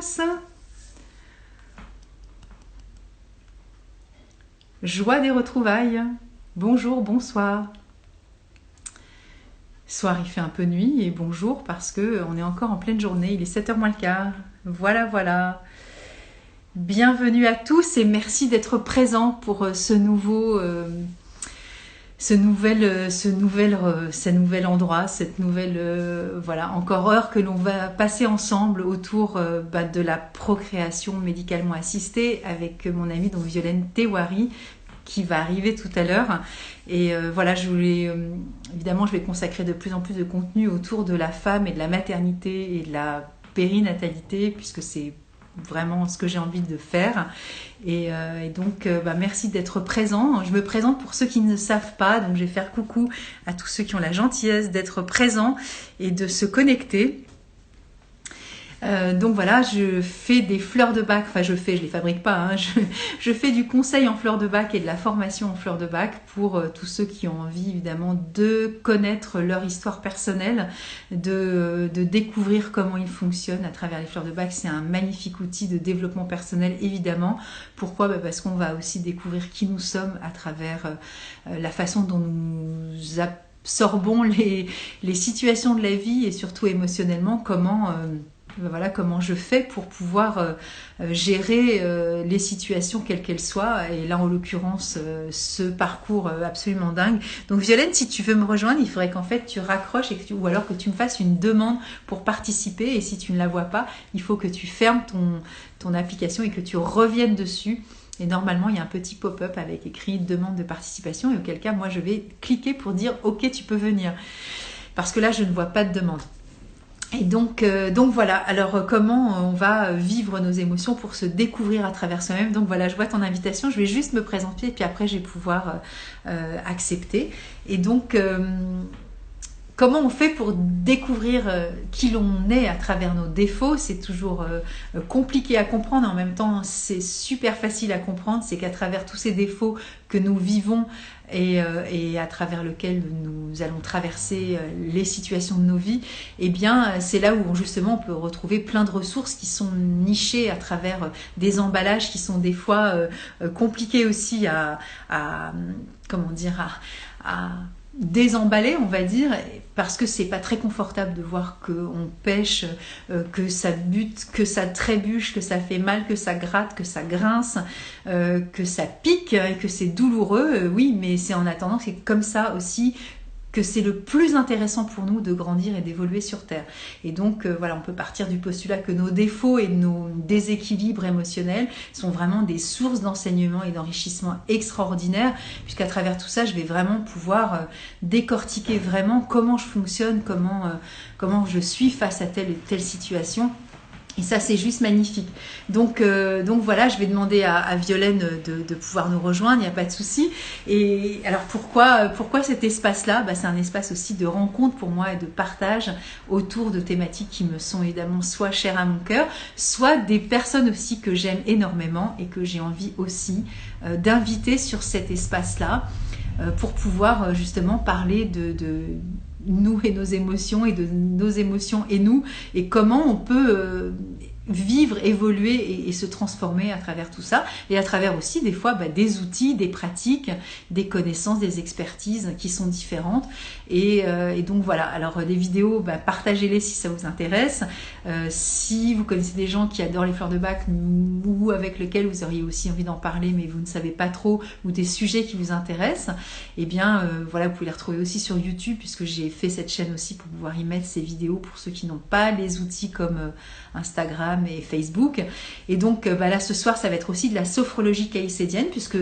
tous. Joie des retrouvailles. Bonjour, bonsoir. Soir, il fait un peu nuit et bonjour parce que on est encore en pleine journée. Il est 7h moins le quart. Voilà, voilà. Bienvenue à tous et merci d'être présents pour ce nouvel endroit, cette nouvelle voilà, encore heure que l'on va passer ensemble autour de la procréation médicalement assistée avec mon amie donc Violaine Tewari qui va arriver tout à l'heure. Et voilà, je voulais évidemment, je vais consacrer de plus en plus de contenu autour de la femme et de la maternité et de la périnatalité puisque c'est vraiment ce que j'ai envie de faire. Et donc, merci d'être présent. Je me présente pour ceux qui ne savent pas, donc je vais faire coucou à tous ceux qui ont la gentillesse d'être présents et de se connecter. Donc voilà, je fais des fleurs de bac, enfin je les fabrique pas, hein, je fais du conseil en fleurs de bac et de la formation en fleurs de bac pour tous ceux qui ont envie évidemment de connaître leur histoire personnelle, de découvrir comment ils fonctionnent à travers les fleurs de bac. C'est un magnifique outil de développement personnel évidemment. Pourquoi ? Parce qu'on va aussi découvrir qui nous sommes à travers la façon dont nous absorbons les situations de la vie et surtout émotionnellement comment je fais pour pouvoir gérer les situations quelles qu'elles soient. Et là, en l'occurrence, ce parcours absolument dingue. Donc, Violaine, si tu veux me rejoindre, il faudrait qu'en fait, tu raccroches ou alors que tu me fasses une demande pour participer. Et si tu ne la vois pas, il faut que tu fermes ton application et que tu reviennes dessus. Et normalement, il y a un petit pop-up avec écrit « Demande de participation » et auquel cas, moi, je vais cliquer pour dire « Ok, tu peux venir ». Parce que là, je ne vois pas de demande. Et donc voilà, alors comment on va vivre nos émotions pour se découvrir à travers soi-même. Donc voilà, je vois ton invitation, je vais juste me présenter et puis après je vais pouvoir accepter. Et donc, comment on fait pour découvrir qui l'on est à travers nos défauts? C'est toujours compliqué à comprendre, en même temps c'est super facile à comprendre. C'est qu'à travers tous ces défauts que nous vivons et à travers lesquels nous allons traverser les situations de nos vies, eh bien c'est là où justement on peut retrouver plein de ressources qui sont nichées à travers des emballages qui sont des fois compliqués aussi à désemballer, on va dire, parce que c'est pas très confortable de voir qu'on pêche, que ça bute, que ça trébuche, que ça fait mal, que ça gratte, que ça grince, que ça pique et que c'est douloureux. Oui, mais c'est en attendant, c'est comme ça aussi que c'est le plus intéressant pour nous de grandir et d'évoluer sur Terre. Et donc, voilà, on peut partir du postulat que nos défauts et nos déséquilibres émotionnels sont vraiment des sources d'enseignement et d'enrichissement extraordinaires, puisqu'à travers tout ça, je vais vraiment pouvoir décortiquer vraiment comment je fonctionne, comment je suis face à telle et telle situation. Et ça, c'est juste magnifique. Donc voilà, je vais demander à Violaine de pouvoir nous rejoindre, il n'y a pas de souci. Et alors pourquoi cet espace-là ? C'est un espace aussi de rencontre pour moi et de partage autour de thématiques qui me sont évidemment soit chères à mon cœur, soit des personnes aussi que j'aime énormément et que j'ai envie aussi d'inviter sur cet espace-là pour pouvoir justement parler de nous et nos émotions et de nos émotions et nous et comment on peut vivre, évoluer et se transformer à travers tout ça et à travers aussi des fois des outils, des pratiques, des connaissances, des expertises qui sont différentes et donc voilà, alors les vidéos partagez-les si ça vous intéresse, si vous connaissez des gens qui adorent les fleurs de bac ou avec lesquels vous auriez aussi envie d'en parler mais vous ne savez pas trop ou des sujets qui vous intéressent, et bien voilà, vous pouvez les retrouver aussi sur YouTube puisque j'ai fait cette chaîne aussi pour pouvoir y mettre ces vidéos pour ceux qui n'ont pas les outils comme Instagram et Facebook. Et donc là ce soir ça va être aussi de la sophrologie caïcédienne puisque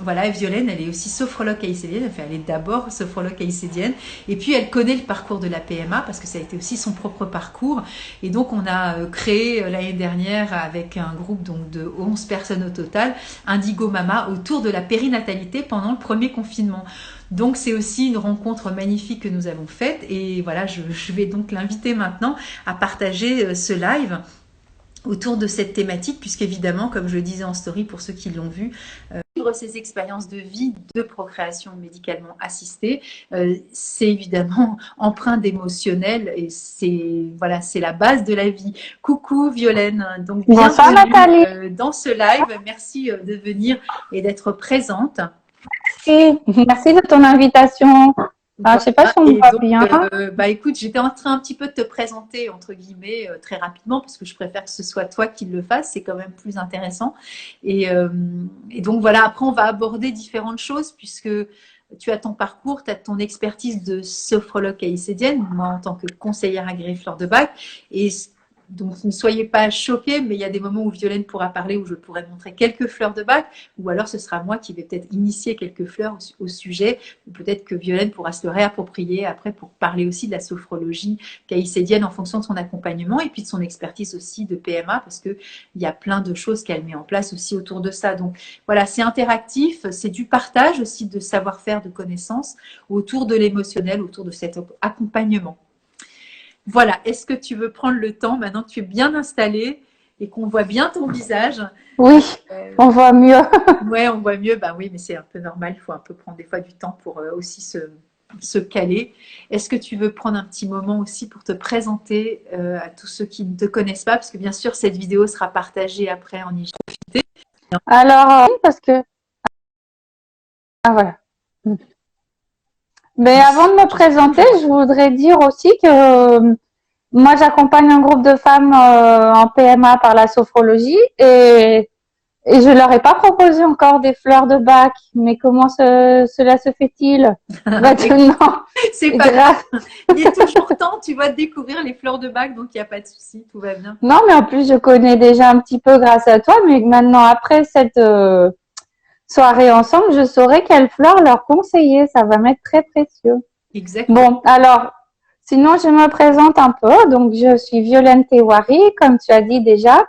voilà, Violaine, elle est aussi sophrologue caïcédienne, enfin, elle est d'abord sophrologue caïcédienne, et puis elle connaît le parcours de la PMA, parce que ça a été aussi son propre parcours, et donc on a créé l'année dernière, avec un groupe donc, de 11 personnes au total, Indigo Mama, autour de la périnatalité pendant le premier confinement. Donc c'est aussi une rencontre magnifique que nous avons faite, et voilà, je vais donc l'inviter maintenant à partager ce live autour de cette thématique, puisqu'évidemment, comme je le disais en story pour ceux qui l'ont vu, ces expériences de vie de procréation médicalement assistée, c'est évidemment empreint d'émotionnel et c'est voilà, c'est la base de la vie. Coucou Violaine, donc Bonsoir bienvenue Nathalie. dans ce live. Merci de venir et d'être présente. Merci de ton invitation. Je ne sais pas Voilà. si on me Et voit donc, bien. bah écoute, j'étais en train un petit peu de te présenter, entre guillemets, très rapidement, parce que je préfère que ce soit toi qui le fasses, c'est quand même plus intéressant. Et, euh, et donc voilà, après on va aborder différentes choses, puisque tu as ton parcours, tu as ton expertise de sophrologue caïcédienne, moi en tant que conseillère agréée fleur de bac, et donc ne soyez pas choqués, mais il y a des moments où Violaine pourra parler, où je pourrai montrer quelques fleurs de bac, ou alors ce sera moi qui vais peut-être initier quelques fleurs au sujet, ou peut-être que Violaine pourra se le réapproprier après pour parler aussi de la sophrologie caïcédienne en fonction de son accompagnement et puis de son expertise aussi de PMA, parce qu'il y a plein de choses qu'elle met en place aussi autour de ça. Donc voilà, c'est interactif, c'est du partage aussi de savoir-faire, de connaissances autour de l'émotionnel, autour de cet accompagnement. Voilà, est-ce que tu veux prendre le temps, maintenant que tu es bien installée et qu'on voit bien ton visage? Oui, euh, on voit mieux. Ouais, on voit mieux. Bah oui, mais c'est un peu normal. Il faut un peu prendre des fois du temps pour aussi se caler. Est-ce que tu veux prendre un petit moment aussi pour te présenter à tous ceux qui ne te connaissent pas? Parce que bien sûr, cette vidéo sera partagée après en IGTV. Alors, parce que... Ah voilà. Mais avant de me présenter, je voudrais dire aussi que moi, j'accompagne un groupe de femmes en PMA par la sophrologie et je leur ai pas proposé encore des fleurs de bac. Mais comment cela se fait-il maintenant? C'est pas Grâce grave. Il est toujours temps, tu vas découvrir les fleurs de bac, donc il n'y a pas de souci, tout va bien. Non, mais en plus, je connais déjà un petit peu grâce à toi, mais maintenant, après cette soirée ensemble, je saurai quelles fleurs leur conseiller. Ça va m'être très précieux. Exactement. Bon, alors, sinon, je me présente un peu. Donc, je suis Violaine Tewari, comme tu as dit déjà,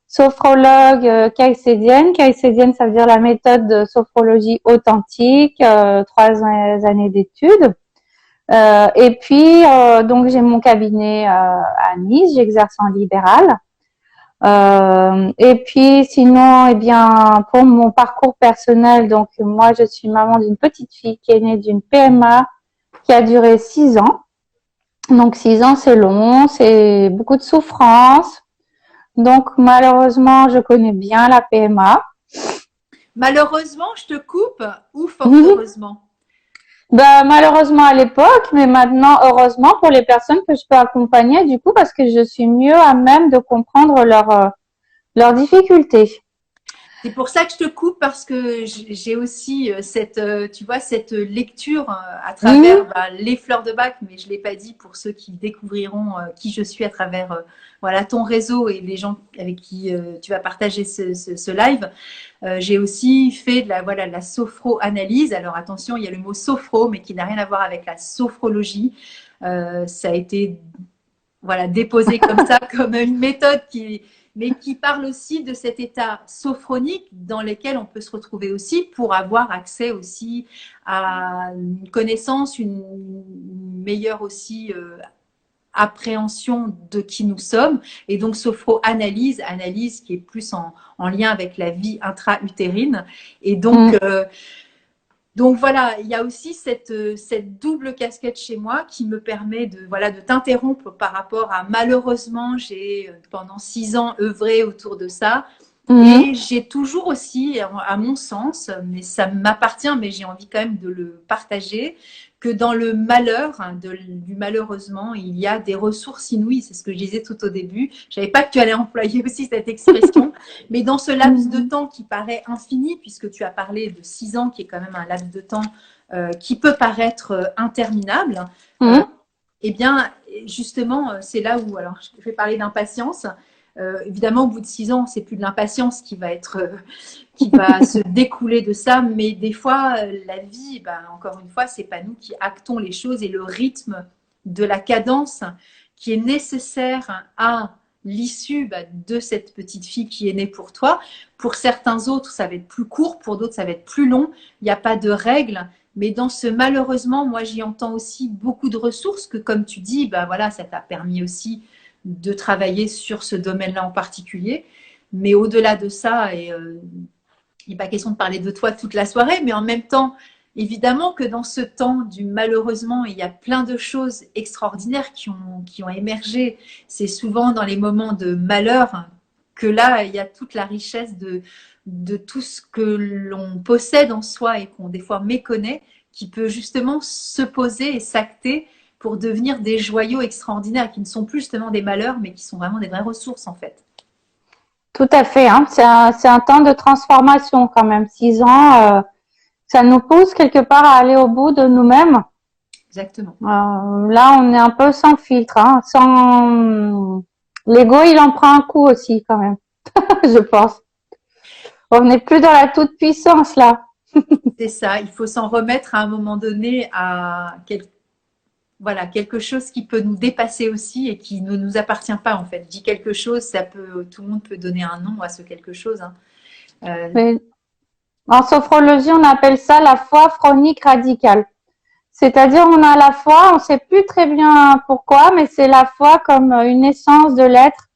sophrologue caïcédienne. Caïcédienne, ça veut dire la méthode de sophrologie authentique, 3 années d'études. Et puis, donc, j'ai mon cabinet à Nice, j'exerce en libéral. Et puis sinon, eh bien, pour mon parcours personnel, donc moi, je suis maman d'une petite fille qui est née d'une PMA qui a duré 6 ans. Donc 6 ans, c'est long, c'est beaucoup de souffrance. Donc malheureusement, je connais bien la PMA. Malheureusement, je te coupe ou fort heureusement? Ben, malheureusement à l'époque, mais maintenant, heureusement pour les personnes que je peux accompagner, du coup, parce que je suis mieux à même de comprendre leurs difficultés. C'est pour ça que je te coupe parce que j'ai aussi cette, tu vois, cette lecture à travers Mmh, bah, les fleurs de bac, mais je l'ai pas dit pour ceux qui découvriront qui je suis à travers voilà ton réseau et les gens avec qui tu vas partager ce live. J'ai aussi fait de la voilà de la sophro-analyse. Alors attention, il y a le mot sophro, mais qui n'a rien à voir avec la sophrologie. Ça a été voilà, déposé comme ça, comme une méthode mais qui parle aussi de cet état sophronique dans lequel on peut se retrouver aussi pour avoir accès aussi à une connaissance, une meilleure aussi appréhension de qui nous sommes. Et donc, sophro-analyse, analyse qui est plus en lien avec la vie intra-utérine. Et mmh, donc voilà, il y a aussi cette double casquette chez moi qui me permet de, voilà, de t'interrompre par rapport à malheureusement, j'ai pendant 6 ans œuvré autour de ça. mmh. Et j'ai toujours aussi, à mon sens, mais ça m'appartient, mais j'ai envie quand même de le partager, que dans le malheur, hein, du malheureusement, il y a des ressources inouïes. C'est ce que je disais tout au début. Je savais pas que tu allais employer aussi cette expression, mais dans ce laps de Mmh. temps qui paraît infini, puisque tu as parlé de 6 ans, qui est quand même un laps de temps qui peut paraître interminable, euh, Mmh. eh bien, justement, c'est là où, alors, je vais parler d'impatience. Évidemment, au bout de 6 ans, c'est plus de l'impatience qui va être, qui va se découler de ça, mais des fois, la vie, ben, encore une fois, c'est pas nous qui actons les choses et le rythme de la cadence qui est nécessaire à l'issue de cette petite fille qui est née pour toi. Pour certains autres, ça va être plus court, pour d'autres, ça va être plus long. Il n'y a pas de règles. Mais dans ce malheureusement, moi j'y entends aussi beaucoup de ressources que, comme tu dis, bah voilà, ça t'a permis aussi de travailler sur ce domaine-là en particulier. Mais au-delà de ça, il n'est pas question de parler de toi toute la soirée, mais en même temps, évidemment que dans ce temps du malheureusement, il y a plein de choses extraordinaires qui ont émergé. C'est souvent dans les moments de malheur que là, il y a toute la richesse de tout ce que l'on possède en soi et qu'on des fois méconnaît, qui peut justement se poser et s'acter pour devenir des joyaux extraordinaires, qui ne sont plus justement des malheurs, mais qui sont vraiment des vraies ressources en fait. Tout à fait, hein. C'est un temps de transformation quand même. 6 ans, ça nous pousse quelque part à aller au bout de nous-mêmes. Exactement. Là, on est un peu sans filtre, hein, sans l'ego, il en prend un coup aussi quand même, je pense. On n'est plus dans la toute puissance là. C'est ça, il faut s'en remettre à un moment donné à voilà, quelque chose qui peut nous dépasser aussi et qui ne nous appartient pas en fait. Je dis quelque chose, tout le monde peut donner un nom à ce quelque chose, hein. Mais en sophrologie, on appelle ça la foi chronique radicale. C'est-à-dire, on a la foi, on ne sait plus très bien pourquoi, mais c'est la foi comme une essence de l'être,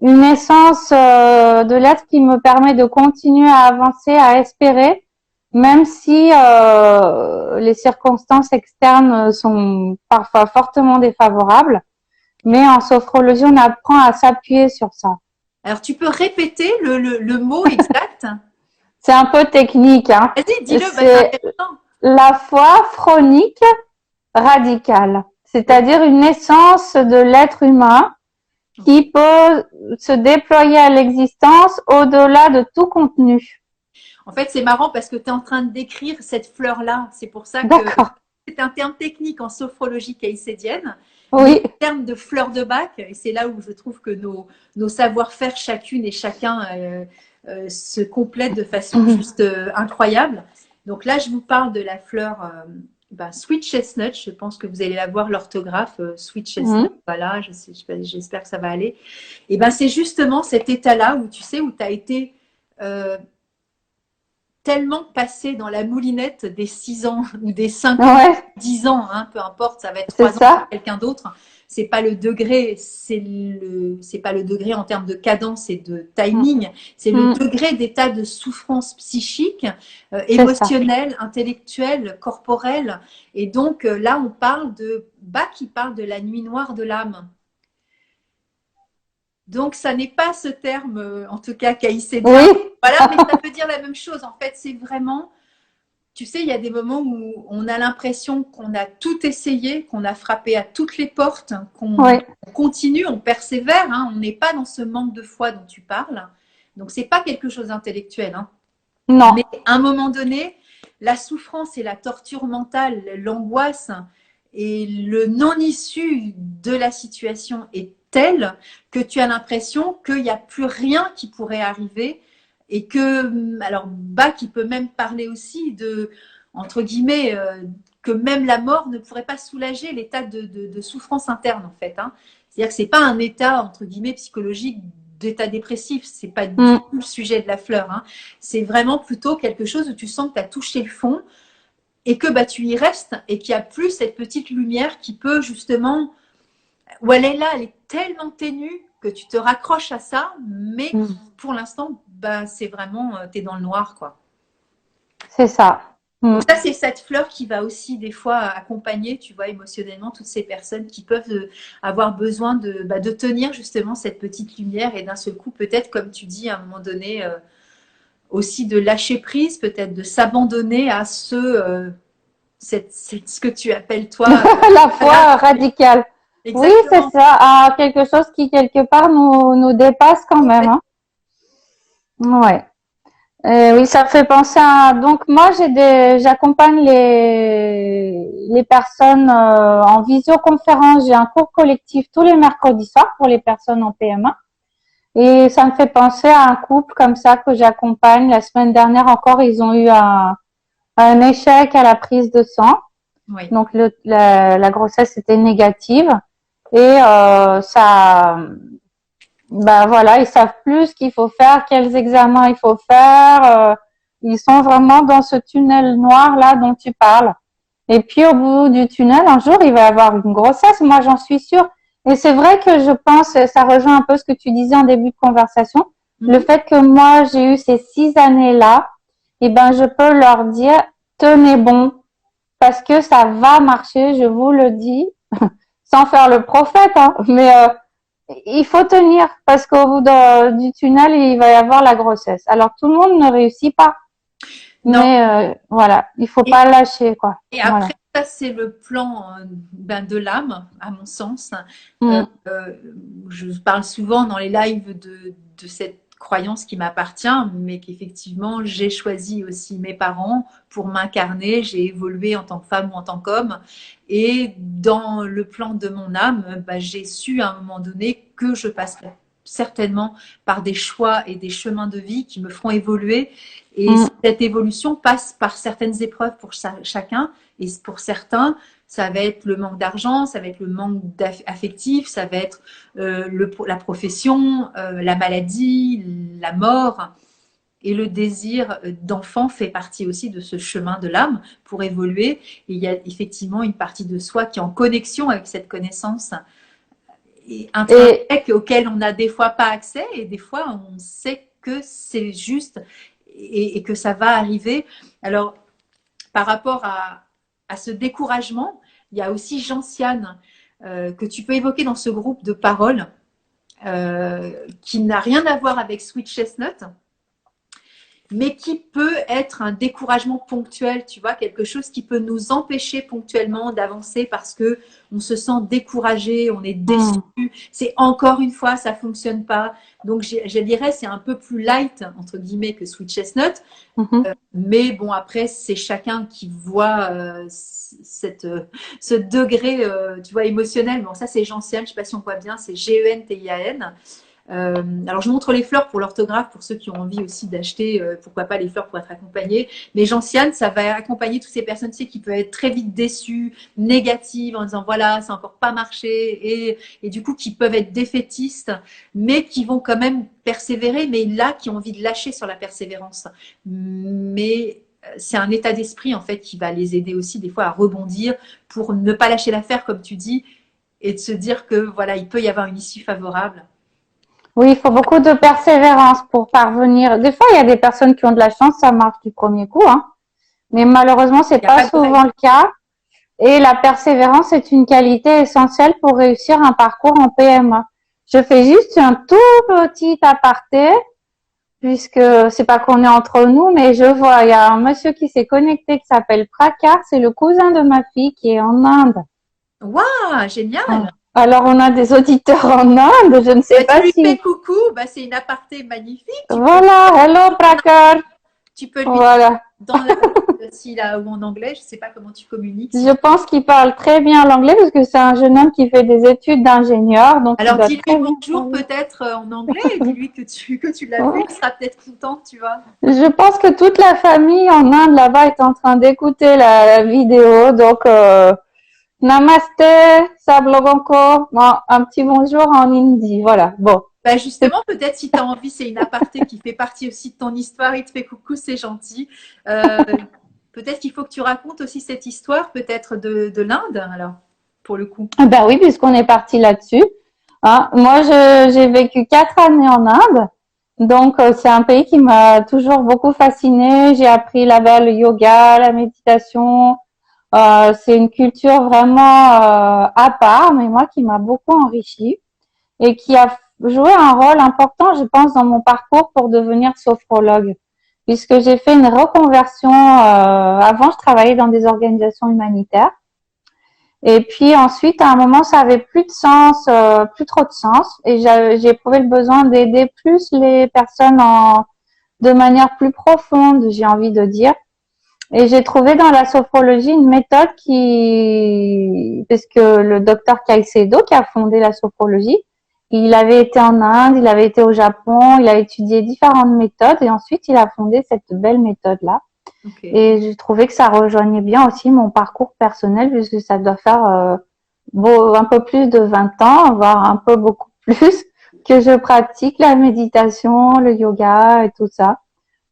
une essence de l'être qui me permet de continuer à avancer, à espérer, même si les circonstances externes sont parfois fortement défavorables. Mais en sophrologie, on apprend à s'appuyer sur ça. Alors, tu peux répéter le mot exact? C'est un peu technique, hein. Vas-y, dis-le, C'est la foi chronique radicale, c'est-à-dire une essence de l'être humain qui peut se déployer à l'existence au-delà de tout contenu. En fait, c'est marrant parce que tu es en train de décrire cette fleur-là. C'est pour ça que c'est un terme technique en sophrologie caïcédienne. Oui. Le terme de fleur de bac, et c'est là où je trouve que nos savoir-faire chacune et chacun se complètent de façon juste incroyable. Donc là, je vous parle de la fleur Sweet Chestnut. Je pense que vous allez la voir, l'orthographe Sweet Chestnut. Voilà, j'espère que ça va aller. Et ben, c'est justement cet état-là où tu sais, où tu as été tellement passé dans la moulinette des 6 ans ou des 5 ans, 10 ans, hein, peu importe, ça va être 3 ans pour quelqu'un d'autre. C'est pas le degré, c'est pas le degré en termes de cadence et de timing, c'est le degré d'état de souffrance psychique, émotionnelle, intellectuelle, corporelle. Et donc là, on parle de Bach qui parle de la nuit noire de l'âme. Donc, ça n'est pas ce terme, en tout cas, caïcédien. Oui. Voilà, mais ça veut dire la même chose. En fait, c'est vraiment, tu sais, il y a des moments où on a l'impression qu'on a tout essayé, qu'on a frappé à toutes les portes, qu'on continue, on persévère. Hein, on n'est pas dans ce manque de foi dont tu parles. Donc, c'est pas quelque chose d'intellectuel. Hein. Non. Mais à un moment donné, la souffrance et la torture mentale, l'angoisse et le non-issue de la situation est telle que tu as l'impression qu'il n'y a plus rien qui pourrait arriver et que, alors Bach, il peut même parler aussi de, entre guillemets, que même la mort ne pourrait pas soulager l'état de souffrance interne en fait. Hein. C'est-à-dire que c'est pas un état, entre guillemets, psychologique d'état dépressif, c'est pas du tout le sujet de la fleur. Hein. C'est vraiment plutôt quelque chose où tu sens que tu as touché le fond et que bah, tu y restes et qu'il n'y a plus cette petite lumière qui peut justement, où elle est là, elle est tellement ténue que tu te raccroches à ça, mais pour l'instant, bah, c'est vraiment, tu es dans le noir, quoi. C'est ça. Donc ça, c'est cette fleur qui va aussi des fois accompagner, tu vois, émotionnellement toutes ces personnes qui peuvent avoir besoin de tenir justement cette petite lumière et d'un seul coup, peut-être, comme tu dis, à un moment donné, aussi de lâcher prise, peut-être de s'abandonner à ce que tu appelles toi la foi radicale. Exactement. Oui, c'est ça, à quelque chose qui quelque part nous dépasse quand même. Hein. Ouais. Oui, ça fait penser à. Donc moi, j'accompagne les personnes en visioconférence. J'ai un cours collectif tous les mercredis soirs pour les personnes en PMA. Et ça me fait penser à un couple comme ça que j'accompagne. La semaine dernière encore, ils ont eu un échec à la prise de sang. Oui. Donc la grossesse était négative et ça, ben voilà, ils savent plus ce qu'il faut faire, quels examens il faut faire. Ils sont vraiment dans ce tunnel noir là dont tu parles. Et puis au bout du tunnel, un jour, il va y avoir une grossesse. Moi, j'en suis sûre. Et c'est vrai que je pense, ça rejoint un peu ce que tu disais en début de conversation. Le fait que moi, j'ai eu ces 6 années-là, eh ben, je peux leur dire, tenez bon, parce que ça va marcher, je vous le dis, sans faire le prophète, hein, mais il faut tenir, parce qu'au bout du tunnel, il va y avoir la grossesse. Alors, tout le monde ne réussit pas, Non. mais voilà, il faut pas lâcher, quoi. Et Voilà. après, ça, c'est le plan de l'âme, à mon sens. Euh, Mm, euh, je parle souvent dans les lives de cette croyance qui m'appartient, mais qu'effectivement, j'ai choisi aussi mes parents pour m'incarner. J'ai évolué en tant que femme ou en tant qu'homme. Et dans le plan de mon âme, bah, j'ai su à un moment donné que je passerais certainement par des choix et des chemins de vie qui me feront évoluer. Et mm, cette évolution passe par certaines épreuves pour chacun. Et pour certains, ça va être le manque d'argent, ça va être le manque affectif, ça va être la profession, la maladie, la mort. Et le désir d'enfant fait partie aussi de ce chemin de l'âme pour évoluer. Et il y a effectivement une partie de soi qui est en connexion avec cette connaissance et Et, intrinsèque auquel on n'a des fois pas accès et des fois on sait que c'est juste et que ça va arriver. Alors, par rapport à ce découragement, il y a aussi Gentiane que tu peux évoquer dans ce groupe de paroles qui n'a rien à voir avec Sweet Chestnut, mais qui peut être un découragement ponctuel, tu vois, quelque chose qui peut nous empêcher ponctuellement d'avancer parce que on se sent découragé, on est déçu, mm, c'est encore une fois, ça fonctionne pas. Donc, je dirais, c'est un peu plus light, entre guillemets, que Sweet Chestnut. mhm. Mais bon, après, c'est chacun qui voit ce degré, tu vois, émotionnel. Bon, ça, c'est Gentiane, je sais pas si on voit bien, c'est Gentian. Alors, je montre les fleurs pour l'orthographe, pour ceux qui ont envie aussi d'acheter, pourquoi pas les fleurs pour être accompagnés. Mais Gentiane, ça va accompagner toutes ces personnes, tu sais, qui peuvent être très vite déçues, négatives, en disant, voilà, ça n'a encore pas marché, et du coup, qui peuvent être défaitistes, mais qui vont quand même persévérer, mais là, qui ont envie de lâcher sur la persévérance. Mais c'est un état d'esprit, en fait, qui va les aider aussi, des fois, à rebondir pour ne pas lâcher l'affaire, comme tu dis, et de se dire que, voilà, il peut y avoir une issue favorable. Oui, il faut beaucoup de persévérance pour parvenir. Des fois, il y a des personnes qui ont de la chance, ça marche du premier coup, hein. Mais malheureusement, c'est Il n'y a pas pas de règle. souvent le cas. Et la persévérance est une qualité essentielle pour réussir un parcours en PMA. Je fais juste un tout petit aparté, puisque c'est pas qu'on est entre nous, mais je vois, il y a un monsieur qui s'est connecté qui s'appelle Prakar, c'est le cousin de ma fille qui est en Inde. Waouh, génial! Alors, on a des auditeurs en Inde, je ne sais Bah, tu pas lui fais si. coucou, bah, c'est une aparté magnifique. Voilà, hello Prakar. Tu peux lui dire Voilà. dans s'il a ou en anglais, je ne sais pas comment tu communiques. Je pense qu'il parle très bien l'anglais parce que c'est un jeune homme qui fait des études d'ingénieur, donc il Alors doit dis-lui très bien bonjour parler. peut-être en anglais et dis-lui que tu l'as vu, il sera peut-être content, tu vois. Je pense que toute la famille en Inde là-bas est en train d'écouter la vidéo, donc Namaste, sab logon ko. Bon, un petit bonjour en hindi, voilà. Bon, Bah justement, peut-être si tu as envie, c'est une aparté qui fait partie aussi de ton histoire, il te fait coucou, c'est gentil. Euh, peut-être qu'il faut que tu racontes aussi cette histoire, peut-être de l'Inde, alors, pour le coup. ben oui, puisqu'on est parti là-dessus. Hein. Moi, j'ai vécu 4 années en Inde. Donc, c'est un pays qui m'a toujours beaucoup fascinée. J'ai appris là-bas le yoga, la méditation. C'est une culture vraiment à part, mais moi qui m'a beaucoup enrichie et qui a joué un rôle important, je pense, dans mon parcours pour devenir sophrologue. Puisque j'ai fait une reconversion. Avant, je travaillais dans des organisations humanitaires. Et puis ensuite, à un moment, ça avait plus de sens, plus trop de sens, et j'ai éprouvé le besoin d'aider plus les personnes de manière plus profonde, j'ai envie de dire. Et j'ai trouvé dans la sophrologie une méthode parce que le docteur Caicedo, qui a fondé la sophrologie, il avait été en Inde, il avait été au Japon, il a étudié différentes méthodes, et ensuite il a fondé cette belle méthode-là. Ok. Et j'ai trouvé que ça rejoignait bien aussi mon parcours personnel, puisque ça doit faire un peu plus de 20 ans, voire un peu beaucoup plus, que je pratique la méditation, le yoga et tout ça.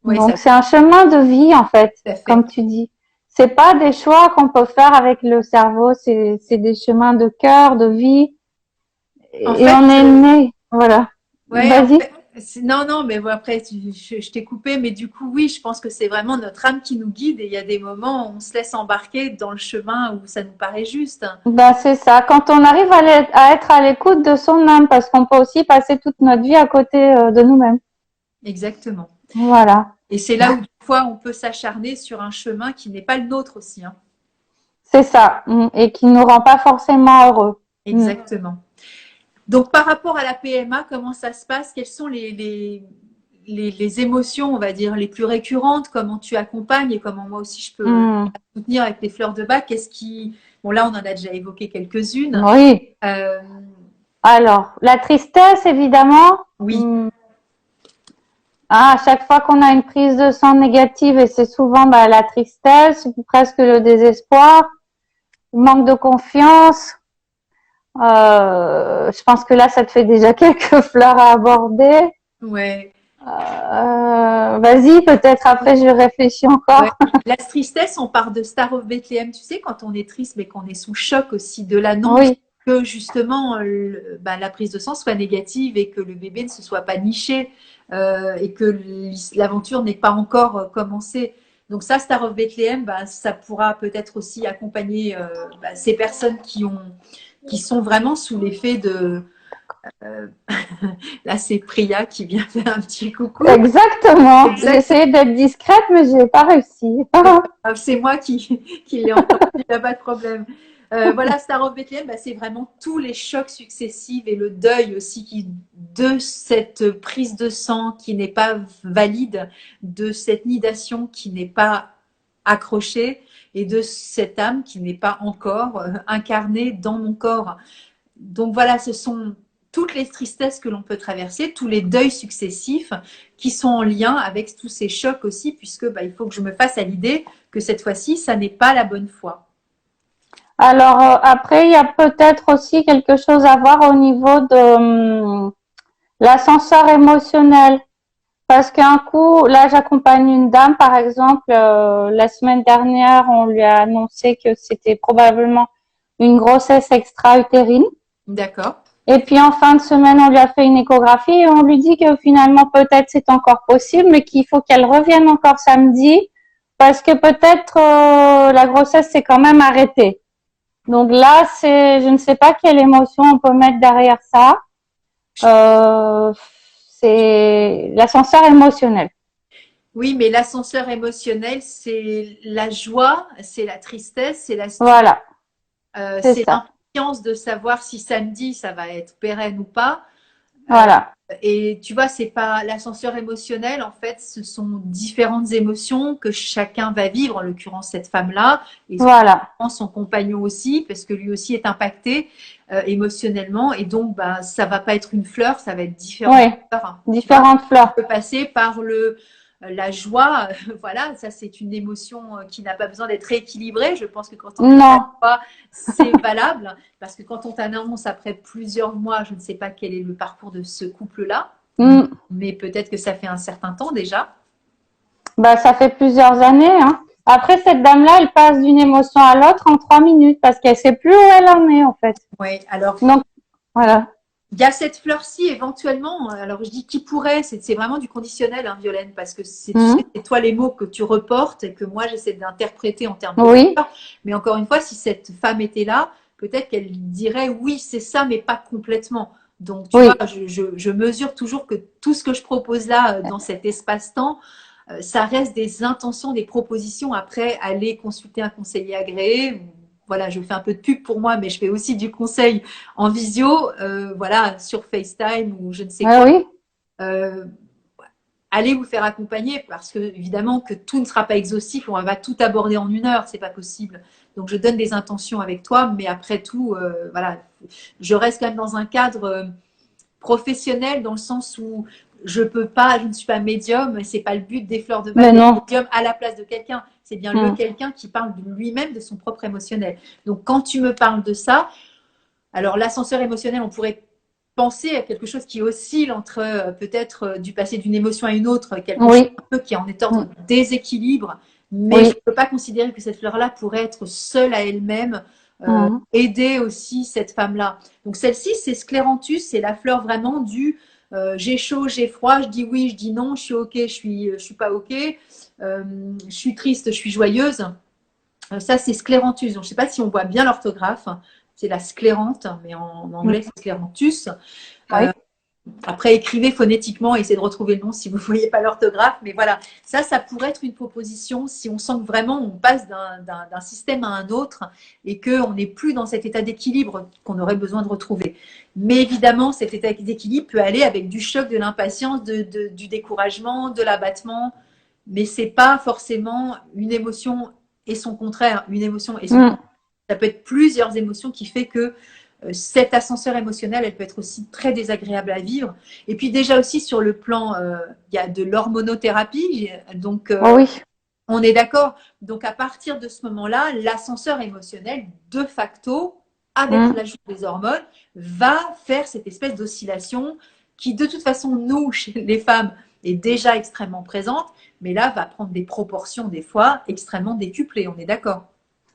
Oui, ça Donc c'est un chemin de vie en fait, tout à fait. comme tu dis. C'est pas des choix qu'on peut faire avec le cerveau, c'est des chemins de cœur, de vie. En Et fait, on est né, voilà. ouais, Vas-y. Non, non, mais bon, après, je t'ai coupé, mais du coup, oui, je pense que c'est vraiment notre âme qui nous guide et il y a des moments où on se laisse embarquer dans le chemin où ça nous paraît juste. Ben, c'est ça. Quand on arrive à être à l'écoute de son âme, parce qu'on peut aussi passer toute notre vie à côté de nous-mêmes. Exactement. Voilà. Et c'est là où, des fois, on peut s'acharner sur un chemin qui n'est pas le nôtre aussi, hein. C'est ça. Et qui nous rend pas forcément heureux. Exactement. Donc, par rapport à la PMA, comment ça se passe? Quelles sont les émotions, on va dire, les plus récurrentes? Comment tu accompagnes et comment moi aussi je peux soutenir avec les fleurs de bac? Qu'est-ce qui... Bon, là, on en a déjà évoqué quelques-unes. Oui. Euh, Alors, la tristesse, évidemment. oui, À chaque fois qu'on a une prise de sang négative, et c'est souvent la tristesse, presque le désespoir, le manque de confiance. Je pense que là, ça te fait déjà quelques fleurs à aborder. ouais. Vas-y, peut-être après je réfléchis encore. Ouais. La tristesse, on part de Star of Bethlehem. Tu sais, quand on est triste, mais qu'on est sous choc aussi de l'annonce Oui, que justement la prise de sang soit négative et que le bébé ne se soit pas niché et que l'aventure n'ait pas encore commencé. Donc ça, Star of Bethlehem, ça pourra peut-être aussi accompagner ces personnes qui sont vraiment sous l'effet de... euh, là, c'est Priya qui vient faire un petit coucou. exactement. J'ai Exact. essayé d'être discrète, mais j'ai pas réussi. C'est moi qui l'ai entendu, il n'y a pas de problème. Voilà, Star of Bethlehem, c'est vraiment tous les chocs successifs et le deuil aussi de cette prise de sang qui n'est pas valide, de cette nidation qui n'est pas accrochée et de cette âme qui n'est pas encore incarnée dans mon corps. Donc voilà, ce sont toutes les tristesses que l'on peut traverser, tous les deuils successifs qui sont en lien avec tous ces chocs aussi, puisque il faut que je me fasse à l'idée que cette fois-ci, ça n'est pas la bonne foi. Alors après, il y a peut-être aussi quelque chose à voir au niveau de l'ascenseur émotionnel. Parce qu'un coup, là, j'accompagne une dame, par exemple, la semaine dernière, on lui a annoncé que c'était probablement une grossesse extra-utérine. D'accord. Et puis en fin de semaine, on lui a fait une échographie et on lui dit que finalement peut-être c'est encore possible, mais qu'il faut qu'elle revienne encore samedi parce que peut-être la grossesse s'est quand même arrêtée. Donc là, je ne sais pas quelle émotion on peut mettre derrière ça. C'est l'ascenseur émotionnel. Oui, mais l'ascenseur émotionnel, c'est la joie, c'est la tristesse, c'est la Voilà, c'est c'est ça. l'impatience de savoir si samedi, ça va être pérenne ou pas. Voilà. Et tu vois, c'est pas l'ascenseur émotionnel, en fait, ce sont différentes émotions que chacun va vivre, en l'occurrence cette femme-là, et Voilà. son compagnon aussi, parce que lui aussi est impacté émotionnellement, et donc ça va pas être une fleur, ça va être différentes Oui, fleurs. différentes fleurs. On peut passer par la joie, voilà, ça c'est une émotion qui n'a pas besoin d'être rééquilibrée. Je pense que quand on est Non. à la joie, c'est valable, parce que quand on t'annonce après plusieurs mois, je ne sais pas quel est le parcours de ce couple-là, mais peut-être que ça fait un certain temps déjà. Ça fait plusieurs années, hein. Après, cette dame-là, elle passe d'une émotion à l'autre en 3 minutes parce qu'elle sait plus où elle en est, en fait. Oui, alors. Donc, voilà. Il y a cette fleur-ci éventuellement, alors je dis qui pourrait, c'est vraiment du conditionnel, hein, Violaine, parce que c'est toi les mots que tu reportes et que moi j'essaie d'interpréter en termes de fleur. Mais encore une fois, si cette femme était là, peut-être qu'elle dirait oui, c'est ça, mais pas complètement. Donc tu vois, je mesure toujours que tout ce que je propose là dans cet espace-temps, ça reste des intentions, des propositions. Après, aller consulter un conseiller agréé. Voilà, je fais un peu de pub pour moi, mais je fais aussi du conseil en visio, voilà, sur FaceTime ou je ne sais quoi. Oui. Allez vous faire accompagner parce que évidemment que tout ne sera pas exhaustif, on va tout aborder en 1 heure, c'est pas possible. Donc je donne des intentions avec toi, mais après tout, voilà, je reste quand même dans un cadre professionnel dans le sens où je ne suis pas médium, c'est pas le but des fleurs de bac d'être médium à la place de quelqu'un. C'est bien le quelqu'un qui parle de lui-même, de son propre émotionnel. Donc quand tu me parles de ça, alors l'ascenseur émotionnel, on pourrait penser à quelque chose qui oscille entre peut-être du passé d'une émotion à une autre, quelque chose un peu qui est en état de déséquilibre, mais je ne peux pas considérer que cette fleur-là pourrait être seule à elle-même, aider aussi cette femme-là. Donc celle-ci, c'est Scléranthus, c'est la fleur vraiment du J'ai chaud, j'ai froid, je dis oui, je dis non, je suis ok, je suis pas ok, je suis triste, je suis joyeuse. Ça, c'est scléranthus. Donc, je ne sais pas si on voit bien l'orthographe. C'est la sclérante, mais en anglais, c'est scléranthus. Oui. Après, écrivez phonétiquement, essayez de retrouver le nom si vous ne voyez pas l'orthographe. Mais voilà, ça pourrait être une proposition si on sent que vraiment on passe d'un système à un autre et qu'on n'est plus dans cet état d'équilibre qu'on aurait besoin de retrouver. Mais évidemment, cet état d'équilibre peut aller avec du choc, de l'impatience, du découragement, de l'abattement. Mais ce n'est pas forcément une émotion et son contraire, une émotion et son contraire. Ça peut être plusieurs émotions qui fait que cet ascenseur émotionnel, elle peut être aussi très désagréable à vivre. Et puis déjà aussi sur le plan, il y a de l'hormonothérapie, donc Oui. on est d'accord. Donc à partir de ce moment-là, l'ascenseur émotionnel, de facto, avec l'ajout des hormones, va faire cette espèce d'oscillation qui de toute façon, nous, chez les femmes, est déjà extrêmement présente, mais là va prendre des proportions des fois extrêmement décuplées, on est d'accord.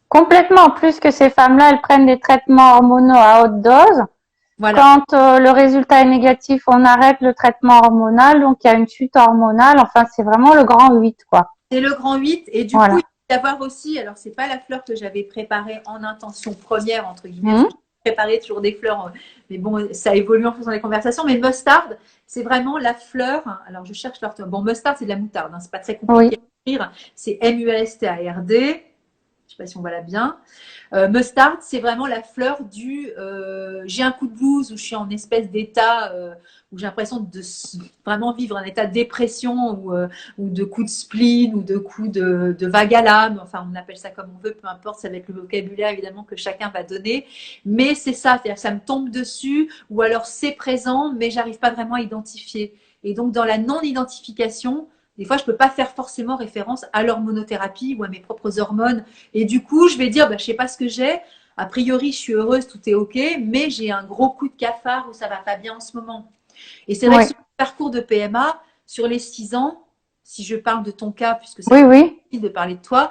Complètement. Plus que ces femmes-là, elles prennent des traitements hormonaux à haute dose. Voilà. Quand le résultat est négatif, on arrête le traitement hormonal, donc il y a une chute hormonale. Enfin, c'est vraiment le grand 8, quoi. C'est le grand 8 et du coup, il peut y avoir aussi, alors c'est pas la fleur que j'avais préparée en intention première, entre guillemets, j'ai préparé toujours des fleurs, mais bon, ça évolue en faisant des conversations, mais mustarde, c'est vraiment la fleur, alors je cherche l'orthographe, bon, mustarde, c'est de la moutarde, hein, c'est pas très compliqué à écrire, c'est M-U-S-T-A-R-D, je sais pas si on voit là bien. Mustard, c'est vraiment la fleur du j'ai un coup de blues, où je suis en espèce d'état où j'ai l'impression de vraiment vivre un état de dépression ou de coup de spleen ou de coup de vague à l'âme. Enfin, on appelle ça comme on veut, peu importe, c'est avec le vocabulaire évidemment que chacun va donner. Mais c'est ça, c'est-à-dire que ça me tombe dessus ou alors c'est présent, mais j'arrive pas vraiment à identifier. Et donc, dans la non-identification, des fois, je ne peux pas faire forcément référence à l'hormonothérapie ou à mes propres hormones. Et du coup, je vais dire, bah, je ne sais pas ce que j'ai. A priori, je suis heureuse, tout est OK, mais j'ai un gros coup de cafard où ça ne va pas bien en ce moment. Et c'est vrai que sur le parcours de PMA, sur les 6 ans, si je parle de ton cas, puisque c'est difficile de parler de toi,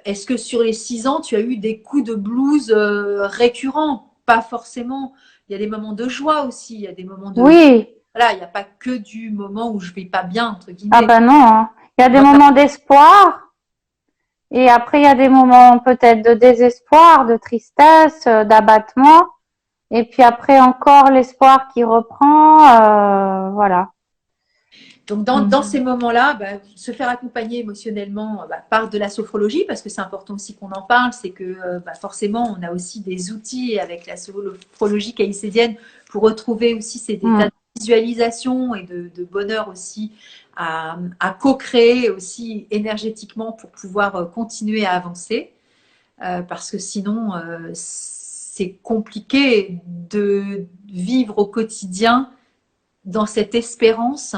est-ce que sur les 6 ans, tu as eu des coups de blues récurrents? Pas forcément. Il y a des moments de joie aussi, il y a des moments de... Voilà, il n'y a pas que du moment où je vais pas bien, entre guillemets. Ah ben non, hein. Il y a des moments d'espoir et après il y a des moments peut-être de désespoir, de tristesse, d'abattement et puis après encore l'espoir qui reprend, voilà. Donc dans ces moments-là, bah, se faire accompagner émotionnellement par de la sophrologie, parce que c'est important aussi qu'on en parle, c'est que forcément on a aussi des outils avec la sophrologie caïcédienne pour retrouver aussi ces états de visualisation et de bonheur aussi à co-créer aussi énergétiquement pour pouvoir continuer à avancer. Parce que sinon, c'est compliqué de vivre au quotidien dans cette espérance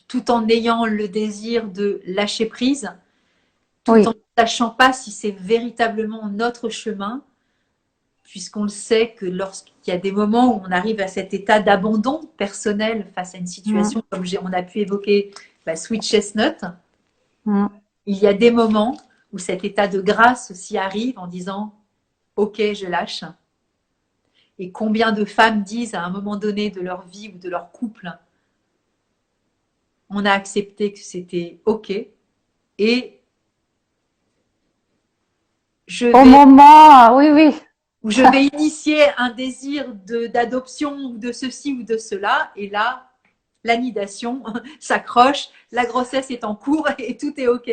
tout en ayant le désir de lâcher prise, tout en ne sachant pas si c'est véritablement notre chemin, puisqu'on le sait que lorsqu'il y a des moments où on arrive à cet état d'abandon personnel face à une situation, comme on a pu évoquer Sweet Chestnut, il y a des moments où cet état de grâce aussi arrive en disant « Ok, je lâche ». Et combien de femmes disent à un moment donné de leur vie ou de leur couple on a accepté que c'était OK et je vais initier un désir d'adoption ou de ceci ou de cela et là l'anidation s'accroche, la grossesse est en cours et tout est OK.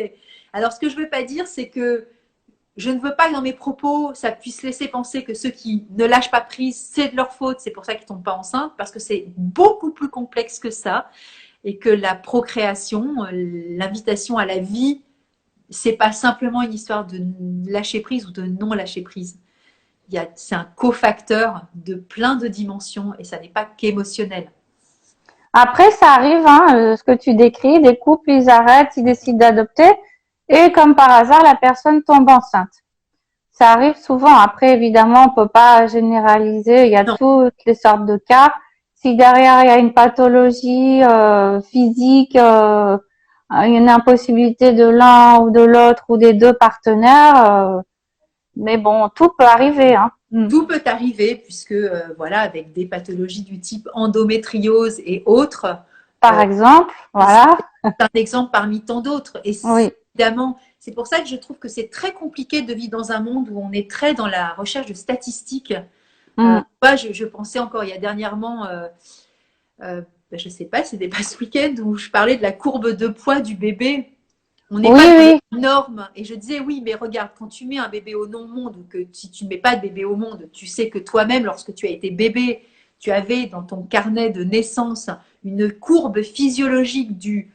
Alors ce que je veux pas dire c'est que je ne veux pas que dans mes propos ça puisse laisser penser que ceux qui ne lâchent pas prise c'est de leur faute, c'est pour ça qu'ils tombent pas enceintes parce que c'est beaucoup plus complexe que ça. Et que la procréation, l'invitation à la vie, c'est pas simplement une histoire de lâcher prise ou de non lâcher prise. C'est un cofacteur de plein de dimensions et ça n'est pas qu'émotionnel. Après, ça arrive, hein, ce que tu décris, des couples, ils arrêtent, ils décident d'adopter et comme par hasard, la personne tombe enceinte. Ça arrive souvent. Après, évidemment, on peut pas généraliser. Il y a toutes les sortes de cas. Si derrière il y a une pathologie physique, une impossibilité de l'un ou de l'autre ou des deux partenaires, mais bon, tout peut arriver. Hein. Tout peut arriver puisque, voilà, avec des pathologies du type endométriose et autres, Par exemple, voilà. c'est un exemple parmi tant d'autres. Et Oui. évidemment, c'est pour ça que je trouve que c'est très compliqué de vivre dans un monde où on est très dans la recherche de statistiques. Mm. Moi, je pensais encore il y a dernièrement, ben, je ne sais pas, c'était pas ce week-end où je parlais de la courbe de poids du bébé. On n'est Oui, pas dans oui. les normes. Et je disais, oui, mais regarde, quand tu mets un bébé au non-monde ou que si tu ne mets pas de bébé au monde, tu sais que toi-même, lorsque tu as été bébé, tu avais dans ton carnet de naissance une courbe physiologique du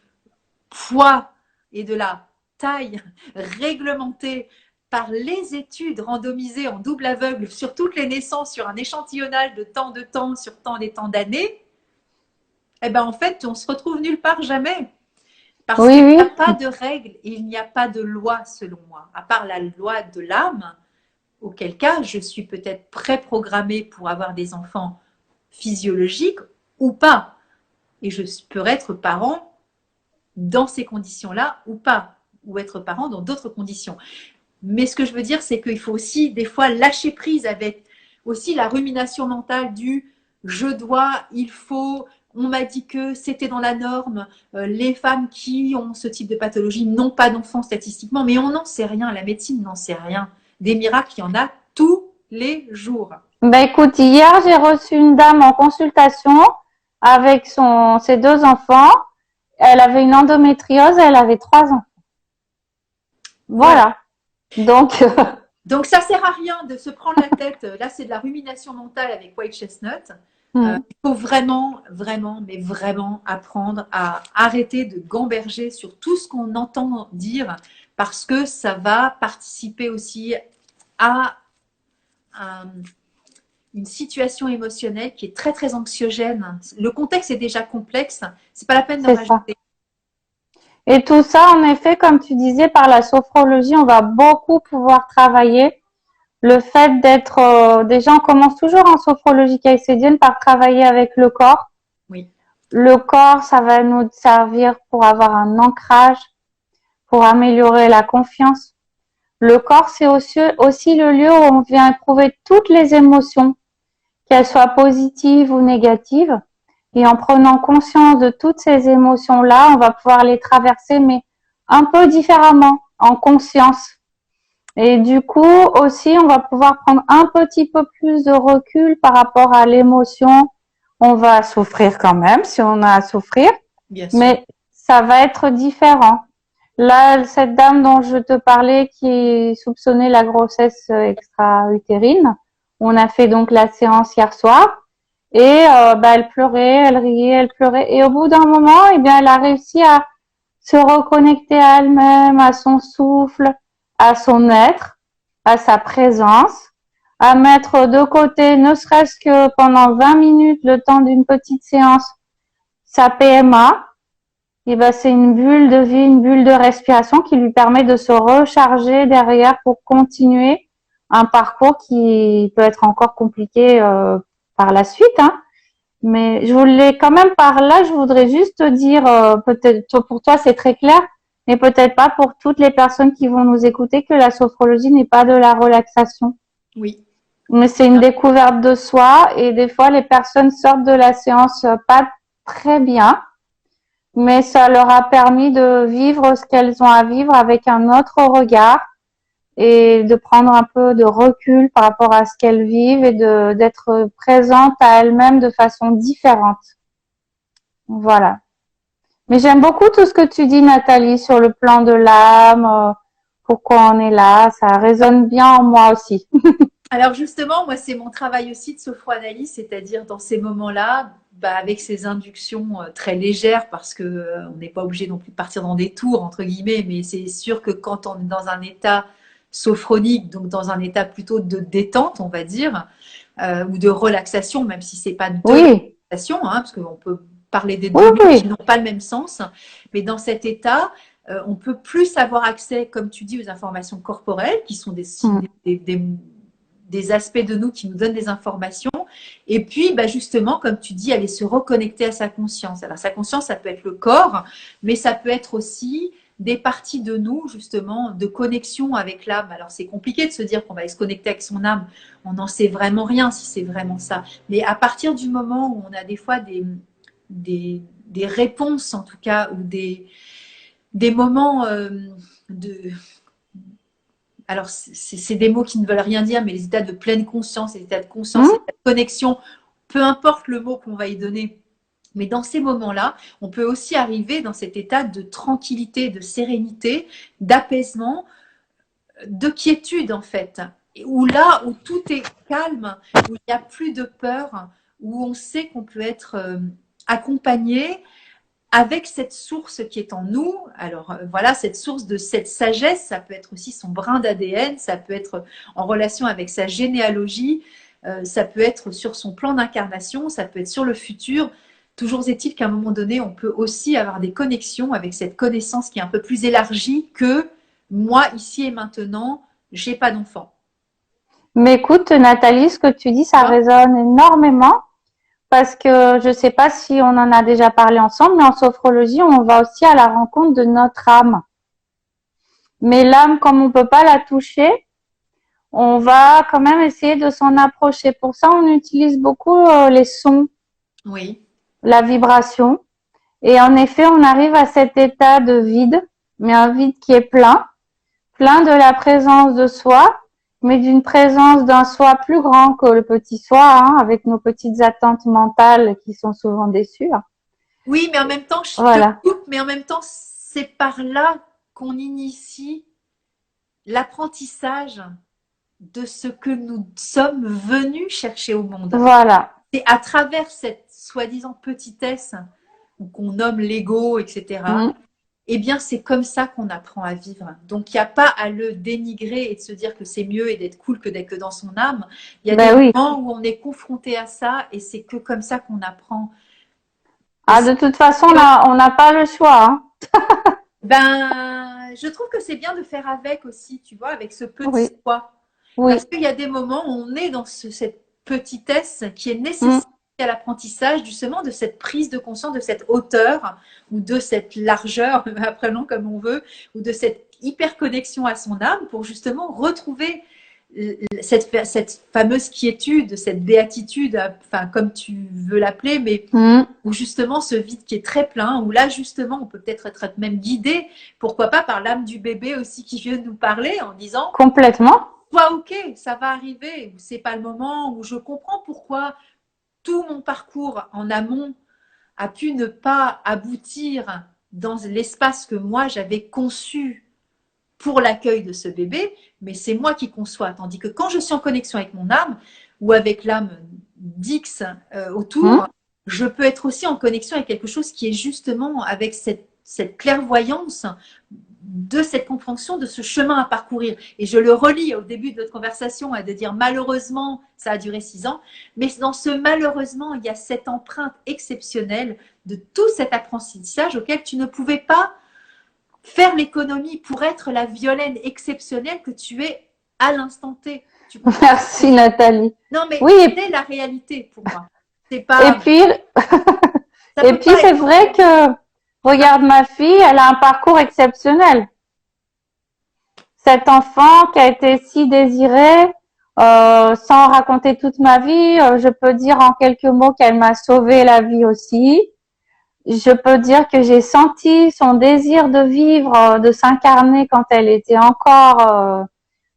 poids et de la taille réglementée par les études randomisées en double aveugle sur toutes les naissances, sur un échantillonnage de temps, sur tant et tant d'années, eh ben en fait, on se retrouve nulle part jamais. Parce Oui, qu'il n'y a oui. pas de règles et il n'y a pas de loi, selon moi, à part la loi de l'âme, auquel cas je suis peut-être préprogrammée pour avoir des enfants physiologiques ou pas. Et je peux être parent dans ces conditions-là ou pas, ou être parent dans d'autres conditions. Mais ce que je veux dire, c'est qu'il faut aussi des fois lâcher prise avec aussi la rumination mentale du je dois, il faut, on m'a dit que c'était dans la norme, les femmes qui ont ce type de pathologie n'ont pas d'enfants statistiquement, mais on n'en sait rien, la médecine n'en sait rien. Des miracles, il y en a tous les jours. Ben écoute, hier j'ai reçu une dame en consultation avec ses deux enfants. Elle avait une endométriose, elle avait 3 ans. Voilà. Donc, Donc ça sert à rien de se prendre la tête. Là, c'est de la rumination mentale avec White Chestnut. Il faut vraiment, vraiment, mais vraiment apprendre à arrêter de gamberger sur tout ce qu'on entend dire parce que ça va participer aussi à une situation émotionnelle qui est très, très anxiogène. Le contexte est déjà complexe. C'est pas la peine d'en c'est ça. rajouter. Et tout ça, en effet, comme tu disais, par la sophrologie, on va beaucoup pouvoir travailler. Le fait d'être, déjà, on commence toujours en sophrologie caïcédienne par travailler avec le corps. Oui. Le corps, ça va nous servir pour avoir un ancrage, pour améliorer la confiance. Le corps, c'est aussi le lieu où on vient éprouver toutes les émotions, qu'elles soient positives ou négatives. Et en prenant conscience de toutes ces émotions-là, on va pouvoir les traverser, mais un peu différemment, en conscience. Et du coup, aussi, on va pouvoir prendre un petit peu plus de recul par rapport à l'émotion. On va souffrir quand même, si on a à souffrir, Bien sûr. mais ça va être différent. Là, cette dame dont je te parlais qui soupçonnait la grossesse extra-utérine, on a fait donc la séance hier soir et elle pleurait, elle riait, elle pleurait et au bout d'un moment, eh bien, elle a réussi à se reconnecter à elle-même, à son souffle, à son être, à sa présence, à mettre de côté, ne serait-ce que pendant 20 minutes, le temps d'une petite séance, sa PMA. Et ben, c'est une bulle de vie, une bulle de respiration qui lui permet de se recharger derrière pour continuer un parcours qui peut être encore compliqué par la suite. Hein. Mais je voulais quand même par là, je voudrais juste te dire, peut-être pour toi c'est très clair, mais peut-être pas pour toutes les personnes qui vont nous écouter, que la sophrologie n'est pas de la relaxation. Oui. Mais c'est une découverte de soi et des fois les personnes sortent de la séance pas très bien, mais ça leur a permis de vivre ce qu'elles ont à vivre avec un autre regard et de prendre un peu de recul par rapport à ce qu'elles vivent et d'être présente à elles-mêmes de façon différente. Voilà. Mais j'aime beaucoup tout ce que tu dis, Nathalie, sur le plan de l'âme, pourquoi on est là, ça résonne bien en moi aussi. Alors justement, moi, c'est mon travail aussi de sophroanalyse, c'est-à-dire dans ces moments-là, avec ces inductions très légères, parce que on n'est pas obligé non plus de partir dans des tours, entre guillemets, mais c'est sûr que quand on est dans un état sophronique, donc dans un état plutôt de détente, on va dire, ou de relaxation, même si c'est pas de Oui, relaxation, hein, parce qu'on peut parler des oui, deux mots qui oui. n'ont pas le même sens, mais dans cet état, on peut plus avoir accès, comme tu dis, aux informations corporelles, qui sont des aspects de nous qui nous donnent des informations. Et puis, justement, comme tu dis, aller se reconnecter à sa conscience. Alors, sa conscience, ça peut être le corps, mais ça peut être aussi des parties de nous, justement, de connexion avec l'âme. Alors, c'est compliqué de se dire qu'on va se connecter avec son âme. On n'en sait vraiment rien si c'est vraiment ça. Mais à partir du moment où on a des fois des réponses, en tout cas, ou des moments de... Alors, c'est des mots qui ne veulent rien dire, mais les états de pleine conscience, les états de conscience, les états de connexion, peu importe le mot qu'on va y donner. Mais dans ces moments-là, on peut aussi arriver dans cet état de tranquillité, de sérénité, d'apaisement, de quiétude en fait. Où là, où tout est calme, où il n'y a plus de peur, où on sait qu'on peut être accompagné avec cette source qui est en nous. Alors voilà, cette source de cette sagesse, ça peut être aussi son brin d'ADN, ça peut être en relation avec sa généalogie, ça peut être sur son plan d'incarnation, ça peut être sur le futur. Toujours est-il qu'à un moment donné, on peut aussi avoir des connexions avec cette connaissance qui est un peu plus élargie que moi, ici et maintenant, j'ai pas d'enfant. Mais écoute, Nathalie, ce que tu dis, ça résonne énormément parce que je sais pas si on en a déjà parlé ensemble, mais en sophrologie, on va aussi à la rencontre de notre âme. Mais l'âme, comme on peut pas la toucher, on va quand même essayer de s'en approcher. Pour ça, on utilise beaucoup les sons, Oui. la vibration. Et en effet, on arrive à cet état de vide, mais un vide qui est plein, plein de la présence de soi, mais d'une présence d'un soi plus grand que le petit soi, hein, avec nos petites attentes mentales qui sont souvent déçues. Oui, mais en même temps, je Voilà. te coupe, mais en même temps, c'est par là qu'on initie l'apprentissage de ce que nous sommes venus chercher au monde. Voilà. C'est à travers cette soi-disant petitesse qu'on nomme l'ego, etc. Eh bien, c'est comme ça qu'on apprend à vivre. Donc, il n'y a pas à le dénigrer et de se dire que c'est mieux et d'être cool que d'être que dans son âme. Il y a des moments où on est confronté à ça et c'est que comme ça qu'on apprend. Ah, de toute façon, là, on n'a pas le choix. Hein. Ben, je trouve que c'est bien de faire avec aussi, tu vois, avec ce petit soi. Oui. Parce qu'il y a des moments où on est dans cette petitesse qui est nécessaire à l'apprentissage justement de cette prise de conscience, de cette hauteur ou de cette largeur, appelons comme on veut, ou de cette hyper connexion à son âme pour justement retrouver cette fameuse quiétude, cette béatitude, enfin comme tu veux l'appeler, mais où justement ce vide qui est très plein, où là justement on peut peut-être être même guidé, pourquoi pas par l'âme du bébé aussi qui vient nous parler en disant complètement. Sois ok, ça va arriver, c'est pas le moment, où je comprends pourquoi tout mon parcours en amont a pu ne pas aboutir dans l'espace que moi j'avais conçu pour l'accueil de ce bébé, mais c'est moi qui conçois. Tandis que quand je suis en connexion avec mon âme ou avec l'âme d'X autour, je peux être aussi en connexion avec quelque chose qui est justement avec cette clairvoyance de cette compréhension de ce chemin à parcourir. Et je le relis au début de notre conversation de dire malheureusement, ça a duré 6 ans, mais dans ce malheureusement, il y a cette empreinte exceptionnelle de tout cet apprentissage auquel tu ne pouvais pas faire l'économie pour être la Violaine exceptionnelle que tu es à l'instant T. Merci Nathalie. Non mais oui, c'est la réalité pour moi. C'est pas. Et puis c'est vrai que regarde ma fille, elle a un parcours exceptionnel. Cet enfant qui a été si désiré, sans raconter toute ma vie, je peux dire en quelques mots qu'elle m'a sauvé la vie aussi. Je peux dire que j'ai senti son désir de vivre, de s'incarner quand elle était encore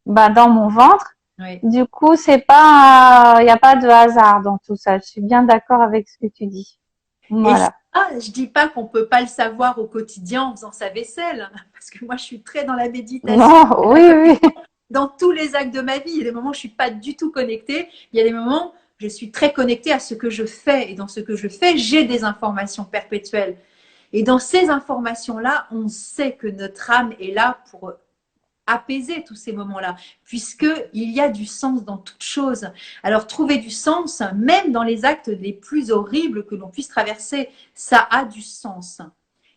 dans mon ventre. Oui. Du coup, c'est pas, il n'y a pas de hasard dans tout ça. Je suis bien d'accord avec ce que tu dis. Voilà. Et je dis pas qu'on peut pas le savoir au quotidien en faisant sa vaisselle, parce que moi je suis très dans la méditation. Non, oui. Dans tous les actes de ma vie, il y a des moments où je suis pas du tout connectée. Il y a des moments où je suis très connectée à ce que je fais. Et dans ce que je fais, j'ai des informations perpétuelles. Et dans ces informations-là, on sait que notre âme est là pour apaiser tous ces moments-là, puisqu'il y a du sens dans toute chose. Alors, trouver du sens, même dans les actes les plus horribles que l'on puisse traverser, ça a du sens.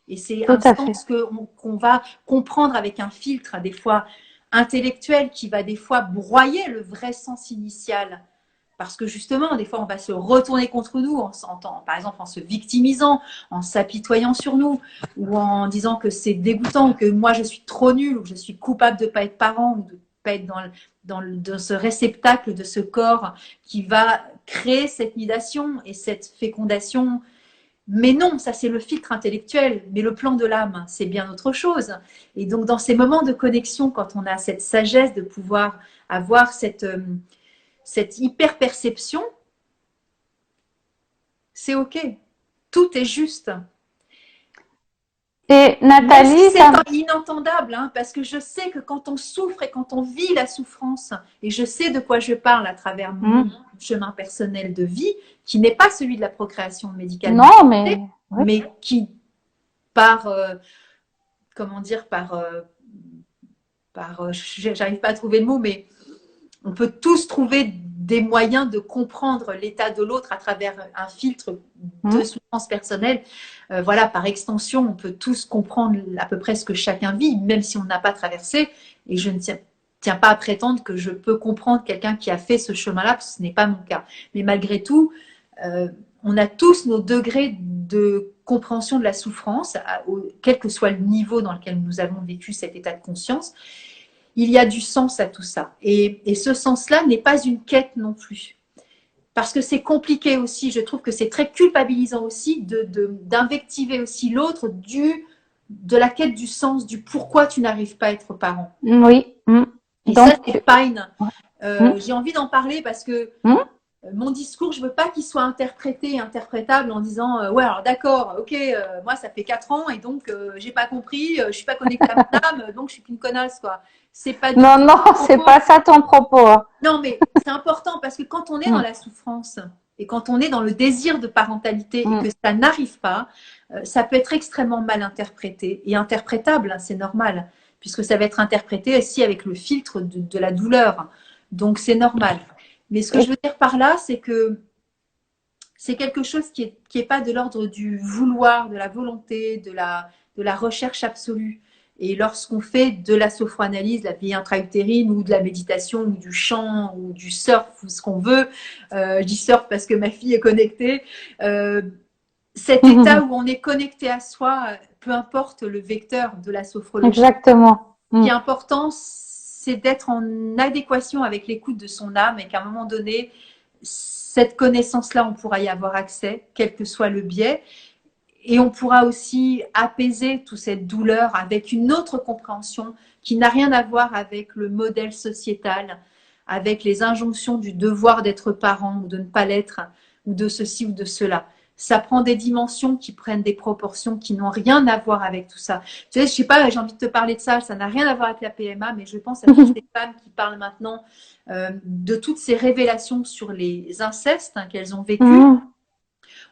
Et c'est un sens qu'on va comprendre avec un filtre, des fois intellectuel, qui va des fois broyer le vrai sens initial. parce que justement, des fois, on va se retourner contre nous, par exemple en se victimisant, en s'apitoyant sur nous, ou en disant que c'est dégoûtant, que moi je suis trop nulle, ou que je suis coupable de ne pas être parent, ou de ne pas être dans ce réceptacle de ce corps qui va créer cette nidation et cette fécondation. Mais non, ça c'est le filtre intellectuel, mais le plan de l'âme, c'est bien autre chose. Et donc dans ces moments de connexion, quand on a cette sagesse de pouvoir avoir cette hyper-perception, c'est OK. Tout est juste. Et Même Nathalie, si ça... c'est inentendable, hein, parce que je sais que quand on souffre et quand on vit la souffrance, et je sais de quoi je parle à travers mon chemin personnel de vie, qui n'est pas celui de la procréation médicalement Non, assistée, oui. mais qui par, comment dire, j'arrive pas à trouver le mot, mais on peut tous trouver des moyens de comprendre l'état de l'autre à travers un filtre de souffrance personnelle. Voilà, par extension, on peut tous comprendre à peu près ce que chacun vit, même si on n'a pas traversé. Et je ne tiens pas à prétendre que je peux comprendre quelqu'un qui a fait ce chemin-là, parce que ce n'est pas mon cas. Mais malgré tout, on a tous nos degrés de compréhension de la souffrance, quel que soit le niveau dans lequel nous avons vécu cet état de conscience. Il y a du sens à tout ça. Et ce sens-là n'est pas une quête non plus. Parce que c'est compliqué aussi, je trouve que c'est très culpabilisant aussi d'invectiver aussi l'autre de la quête du sens, du pourquoi tu n'arrives pas à être parent. Oui. Et Donc, ça, c'est fine. J'ai envie d'en parler parce que mon discours, je veux pas qu'il soit interprétable en disant ouais, alors d'accord, ok, moi ça fait 4 ans et donc j'ai pas compris, je suis pas connectée à mon âme, donc je suis qu'une connasse, quoi. C'est pas du non, tout non, mon c'est propos. pas ça ton propos. Hein. Non, mais c'est important parce que quand on est dans la souffrance et quand on est dans le désir de parentalité et que ça n'arrive pas, ça peut être extrêmement mal interprété et interprétable, hein, c'est normal, puisque ça va être interprété aussi avec le filtre de la douleur. Donc c'est normal. Mais ce que je veux dire par là, c'est que c'est quelque chose qui est pas de l'ordre du vouloir, de la volonté, de la recherche absolue. Et lorsqu'on fait de la sophroanalyse, la vie intra-utérine, ou de la méditation, ou du chant, ou du surf, ou ce qu'on veut, je dis surf parce que ma fille est connectée, cet état où on est connecté à soi, peu importe le vecteur de la sophrologie. Exactement. Ce qui est important, c'est d'être en adéquation avec l'écoute de son âme et qu'à un moment donné, cette connaissance-là, on pourra y avoir accès, quel que soit le biais. Et on pourra aussi apaiser toute cette douleur avec une autre compréhension qui n'a rien à voir avec le modèle sociétal, avec les injonctions du devoir d'être parent ou de ne pas l'être, ou de ceci ou de cela. Ça prend des dimensions qui prennent des proportions qui n'ont rien à voir avec tout ça. Tu sais, je sais pas, j'ai envie de te parler de ça, ça n'a rien à voir avec la PMA, mais je pense à toutes ces femmes qui parlent maintenant de toutes ces révélations sur les incestes qu'elles ont vécues.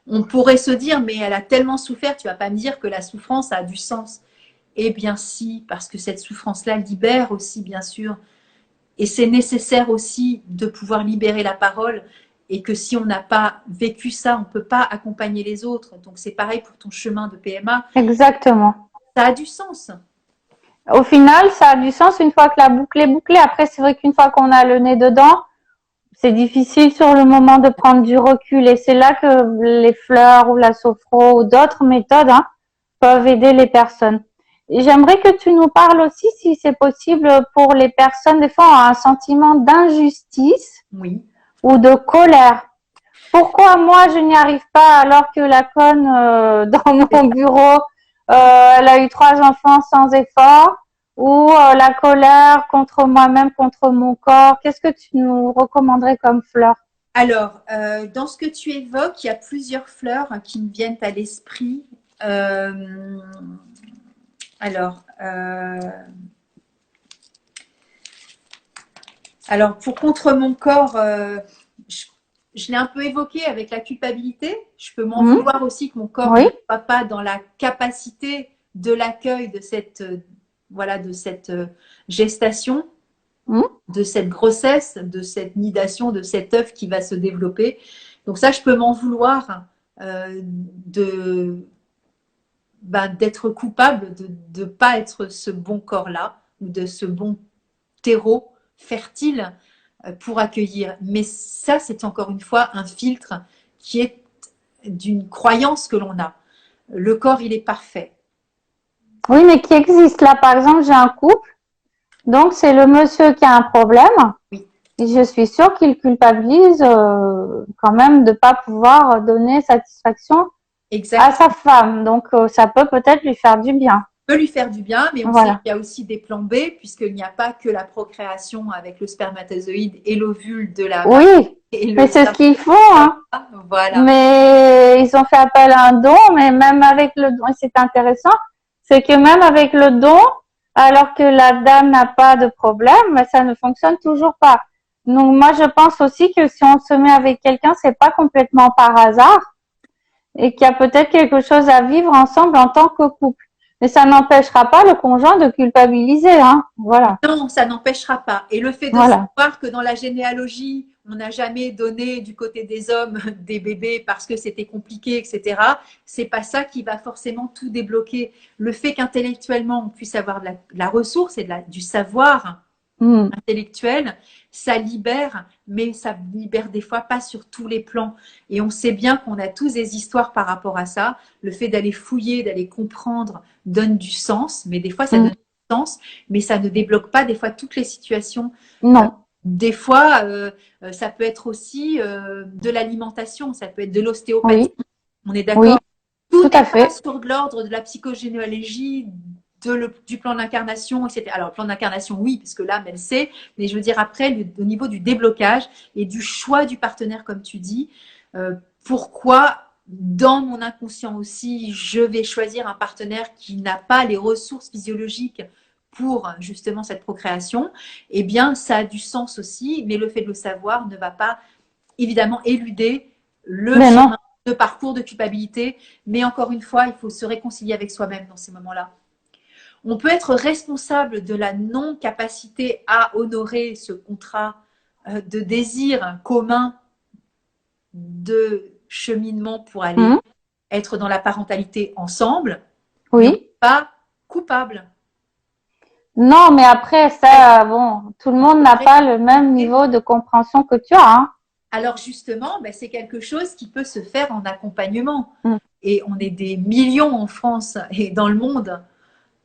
On pourrait se dire, mais elle a tellement souffert, tu vas pas me dire que la souffrance a du sens. Eh bien si, parce que cette souffrance-là libère aussi, bien sûr. Et c'est nécessaire aussi de pouvoir libérer la parole et que si on n'a pas vécu ça, on ne peut pas accompagner les autres. Donc c'est pareil pour ton chemin de PMA. Exactement. Ça a du sens. Au final, ça a du sens une fois que la boucle est bouclée. Après, c'est vrai qu'une fois qu'on a le nez dedans, c'est difficile sur le moment de prendre du recul. Et c'est là que les fleurs ou la sophro ou d'autres méthodes peuvent aider les personnes. Et j'aimerais que tu nous parles aussi, si c'est possible, pour les personnes, des fois, ont un sentiment d'injustice ou de colère. Pourquoi moi, je n'y arrive pas alors que la conne dans mon bureau, elle a eu 3 enfants sans effort, ou la colère contre moi-même, contre mon corps. Qu'est-ce que tu nous recommanderais comme fleurs? Alors, dans ce que tu évoques, il y a plusieurs fleurs qui me viennent à l'esprit. Alors, pour contre mon corps, je l'ai un peu évoqué avec la culpabilité. Je peux m'en vouloir aussi que mon corps ne soit pas dans la capacité de l'accueil de cette, de cette gestation, de cette grossesse, de cette nidation, de cet œuf qui va se développer. Donc ça, je peux m'en vouloir d'être coupable de ne pas être ce bon corps-là ou de ce bon terreau fertile pour accueillir. Mais ça, c'est encore une fois un filtre qui est d'une croyance que l'on a. Le corps, il est parfait. Oui, mais qui existe. Là, par exemple, j'ai un couple. Donc, c'est le monsieur qui a un problème. Oui. Et je suis sûre qu'il culpabilise quand même de pas pouvoir donner satisfaction à sa femme. Donc, ça peut peut-être lui faire du bien. Peut lui faire du bien, mais on Voilà. sait qu'il y a aussi des plans B, puisqu'il n'y a pas que la procréation avec le spermatozoïde et l'ovule de la Oui, mais c'est ce qu'ils font, hein. Voilà. Mais ils ont fait appel à un don, mais même avec le don, c'est intéressant, c'est que même avec le don, alors que la dame n'a pas de problème, ça ne fonctionne toujours pas. Donc moi, je pense aussi que si on se met avec quelqu'un, c'est pas complètement par hasard et qu'il y a peut-être quelque chose à vivre ensemble en tant que couple. Mais ça n'empêchera pas le conjoint de culpabiliser, hein. Voilà. Non, ça n'empêchera pas. Et le fait de savoir que dans la généalogie, on n'a jamais donné du côté des hommes des bébés parce que c'était compliqué, etc. C'est pas ça qui va forcément tout débloquer. Le fait qu'intellectuellement on puisse avoir de la ressource et du savoir intellectuel, ça libère, mais ça libère des fois pas sur tous les plans. Et on sait bien qu'on a tous des histoires par rapport à ça. Le fait d'aller fouiller, d'aller comprendre donne du sens, mais des fois ça donne du sens, mais ça ne débloque pas des fois toutes les situations. Non. Des fois, ça peut être aussi de l'alimentation, ça peut être de l'ostéopathie. Oui. On est d'accord. Oui, tout à fait. Sur de l'ordre de la psychogénéalogie, du plan d'incarnation, etc. Alors, le plan d'incarnation, oui, parce que l'âme, elle sait, mais je veux dire après, au niveau du déblocage et du choix du partenaire, comme tu dis, pourquoi dans mon inconscient aussi, je vais choisir un partenaire qui n'a pas les ressources physiologiques pour justement cette procréation, eh bien, ça a du sens aussi, mais le fait de le savoir ne va pas évidemment éluder le chemin de parcours de culpabilité. Mais encore une fois, il faut se réconcilier avec soi-même dans ces moments-là. On peut être responsable de la non-capacité à honorer ce contrat de désir commun de cheminement pour aller être dans la parentalité ensemble. Oui. Mais pas coupable. Non, mais après, ça, bon, tout le monde n'a pas le même niveau de compréhension que tu as, hein. Alors justement, ben, c'est quelque chose qui peut se faire en accompagnement. Et on est des millions en France et dans le monde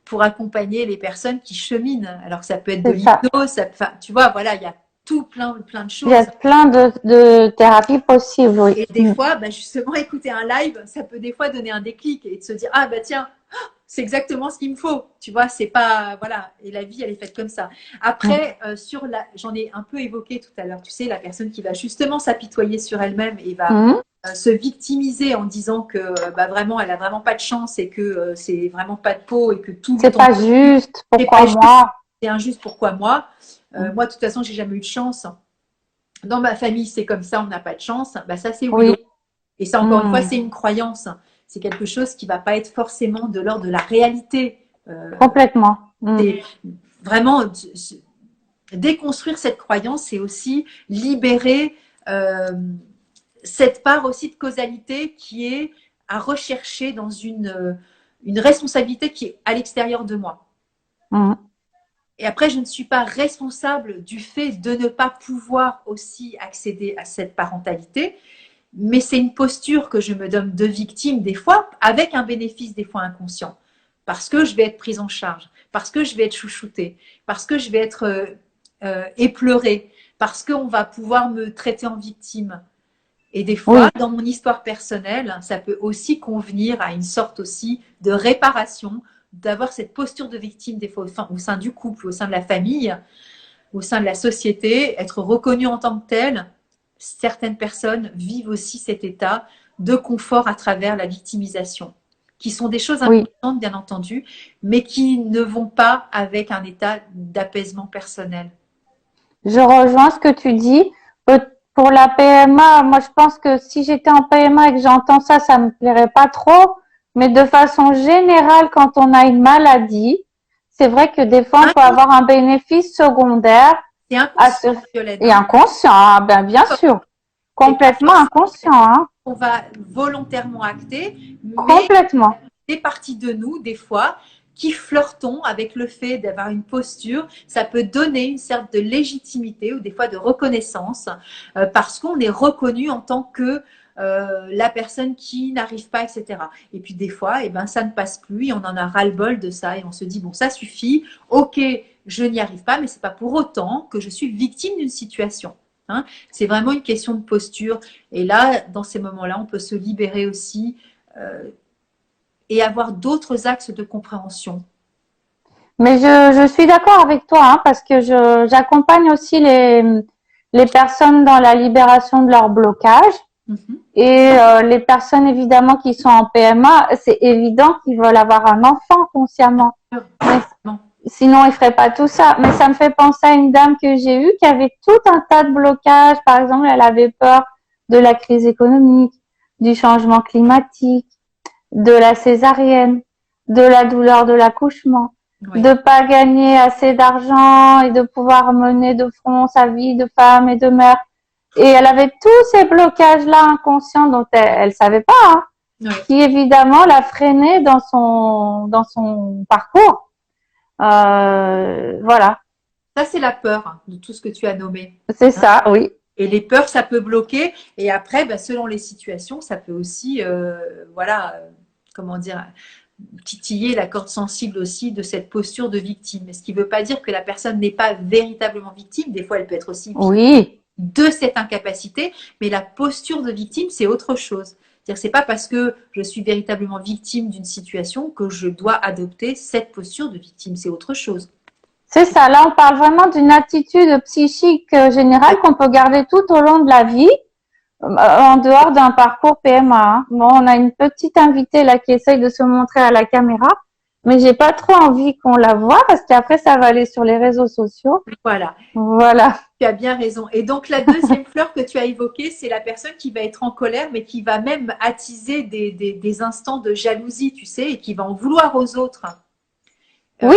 pour accompagner les personnes qui cheminent. Alors ça peut être de l'hypnose, tu vois, voilà, il y a tout plein de choses. Il y a plein de thérapies possibles, oui. Et des fois, ben, justement, écouter un live, ça peut des fois donner un déclic et de se dire, ah bah tiens, c'est exactement ce qu'il me faut. Tu vois, c'est pas, voilà, et la vie, elle est faite comme ça. Après, j'en ai un peu évoqué tout à l'heure, tu sais, la personne qui va justement s'apitoyer sur elle-même et va se victimiser en disant que bah, vraiment, elle a vraiment pas de chance et que c'est vraiment pas de peau et que tout c'est pas juste, pourquoi moi? C'est injuste, pourquoi moi? Moi, de toute façon, j'ai jamais eu de chance. Dans ma famille, c'est comme ça, on n'a pas de chance. Bah, ça, c'est oui. Et ça, encore une fois, c'est une croyance. C'est quelque chose qui ne va pas être forcément de l'ordre de la réalité. Complètement. Vraiment, déconstruire cette croyance, c'est aussi libérer cette part aussi de causalité qui est à rechercher dans une responsabilité qui est à l'extérieur de moi. Et après, je ne suis pas responsable du fait de ne pas pouvoir aussi accéder à cette parentalité. Mais c'est une posture que je me donne de victime des fois, avec un bénéfice des fois inconscient. Parce que je vais être prise en charge, parce que je vais être chouchoutée, parce que je vais être épleurée, parce qu'on va pouvoir me traiter en victime. Et des fois, dans mon histoire personnelle, ça peut aussi convenir à une sorte aussi de réparation, d'avoir cette posture de victime des fois au sein du couple, au sein de la famille, au sein de la société, être reconnue en tant que telle. Certaines personnes vivent aussi cet état de confort à travers la victimisation, qui sont des choses importantes, bien entendu, mais qui ne vont pas avec un état d'apaisement personnel. Je rejoins ce que tu dis. Pour la PMA, moi, je pense que si j'étais en PMA et que j'entends ça, ça me plairait pas trop. Mais de façon générale, quand on a une maladie, c'est vrai que des fois, on peut avoir un bénéfice secondaire. Et inconscient, hein, bien sûr. Complètement inconscient. Hein. On va volontairement acter, mais complètement. des parties de nous, des fois, qui flirtons avec le fait d'avoir une posture, ça peut donner une sorte de légitimité ou des fois de reconnaissance parce qu'on est reconnu en tant que la personne qui n'arrive pas, etc. Et puis des fois, eh ben, ça ne passe plus et on en a ras-le-bol de ça et on se dit, bon, ça suffit, ok, je n'y arrive pas, mais c'est pas pour autant que je suis victime d'une situation. Hein. C'est vraiment une question de posture. Et là, dans ces moments-là, on peut se libérer aussi et avoir d'autres axes de compréhension. Mais je suis d'accord avec toi, hein, parce que j'accompagne aussi les personnes dans la libération de leur blocage. Et les personnes évidemment qui sont en PMA, c'est évident qu'ils veulent avoir un enfant consciemment. Mais sinon, ils feraient pas tout ça. Mais ça me fait penser à une dame que j'ai eue qui avait tout un tas de blocages. Par exemple, elle avait peur de la crise économique, du changement climatique, de la césarienne, de la douleur de l'accouchement, de pas gagner assez d'argent et de pouvoir mener de front sa vie de femme et de mère. Et elle avait tous ces blocages-là inconscients dont elle savait pas, hein, qui évidemment la freinaient dans son parcours. Voilà. Ça, c'est la peur de tout ce que tu as nommé. C'est ça, oui. Et les peurs, ça peut bloquer. Et après, bah, selon les situations, ça peut aussi, comment dire, titiller la corde sensible aussi de cette posture de victime. Ce qui ne veut pas dire que la personne n'est pas véritablement victime. Des fois, elle peut être aussi victime de cette incapacité, mais la posture de victime, c'est autre chose. C'est-à-dire, c'est pas parce que je suis véritablement victime d'une situation que je dois adopter cette posture de victime. C'est autre chose. C'est ça. Là, on parle vraiment d'une attitude psychique générale qu'on peut garder tout au long de la vie, en dehors d'un parcours PMA. Hein. Bon, on a une petite invitée là qui essaye de se montrer à la caméra, mais j'ai pas trop envie qu'on la voie parce qu'après ça va aller sur les réseaux sociaux. Voilà. Tu as bien raison. Et donc la deuxième fleur que tu as évoquée, c'est la personne qui va être en colère, mais qui va même attiser des instants de jalousie, tu sais, et qui va en vouloir aux autres. Oui,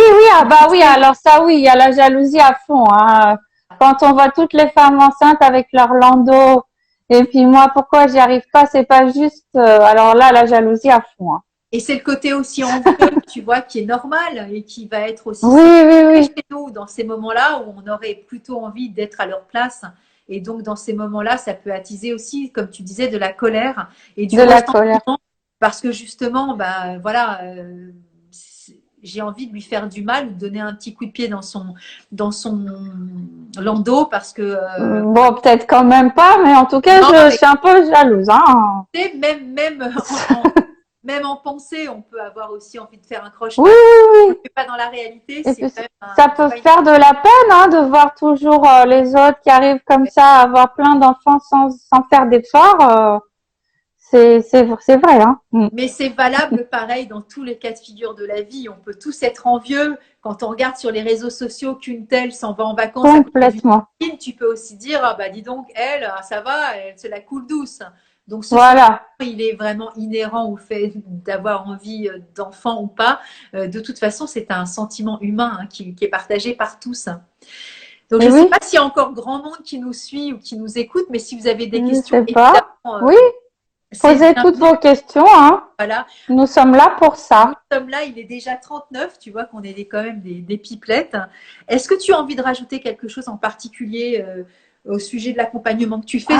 alors ça, oui, il y a la jalousie à fond. Hein. Quand on voit toutes les femmes enceintes avec leur landau, et puis moi, pourquoi j'y arrive pas, c'est pas juste. Alors là, la jalousie à fond. Hein. Et c'est le côté aussi envieux, tu vois, qui est normal et qui va être aussi chez nous dans ces moments-là où on aurait plutôt envie d'être à leur place. Et donc, dans ces moments-là, ça peut attiser aussi, comme tu disais, de la colère et du ressentiment. Parce que justement, bah, voilà, j'ai envie de lui faire du mal ou de donner un petit coup de pied dans son landau parce que. Bon, peut-être quand même pas, mais en tout cas, je suis un peu jalouse. Hein. Même en pensée, on peut avoir aussi envie de faire un crochet. Oui. Pas dans la réalité. Ça peut faire de la peine hein, de voir toujours les autres qui arrivent comme ça à avoir plein d'enfants sans faire d'efforts. C'est vrai. Hein. Mais c'est valable pareil dans tous les cas de figure de la vie. On peut tous être envieux. Quand on regarde sur les réseaux sociaux qu'une telle s'en va en vacances, complètement. Tu peux aussi dire, ah bah dis donc, elle, ça va, elle se la coule douce. Donc, il est vraiment inhérent au fait d'avoir envie d'enfant ou pas. De toute façon, c'est un sentiment humain hein, qui est partagé par tous. Donc, je ne sais pas s'il y a encore grand monde qui nous suit ou qui nous écoute, mais si vous avez des questions, oui, posez toutes vos questions. Hein. Voilà. Nous sommes là pour ça. Nous sommes là, il est déjà 39, tu vois qu'on est quand même des pipelettes. Est-ce que tu as envie de rajouter quelque chose en particulier au sujet de l'accompagnement que tu fais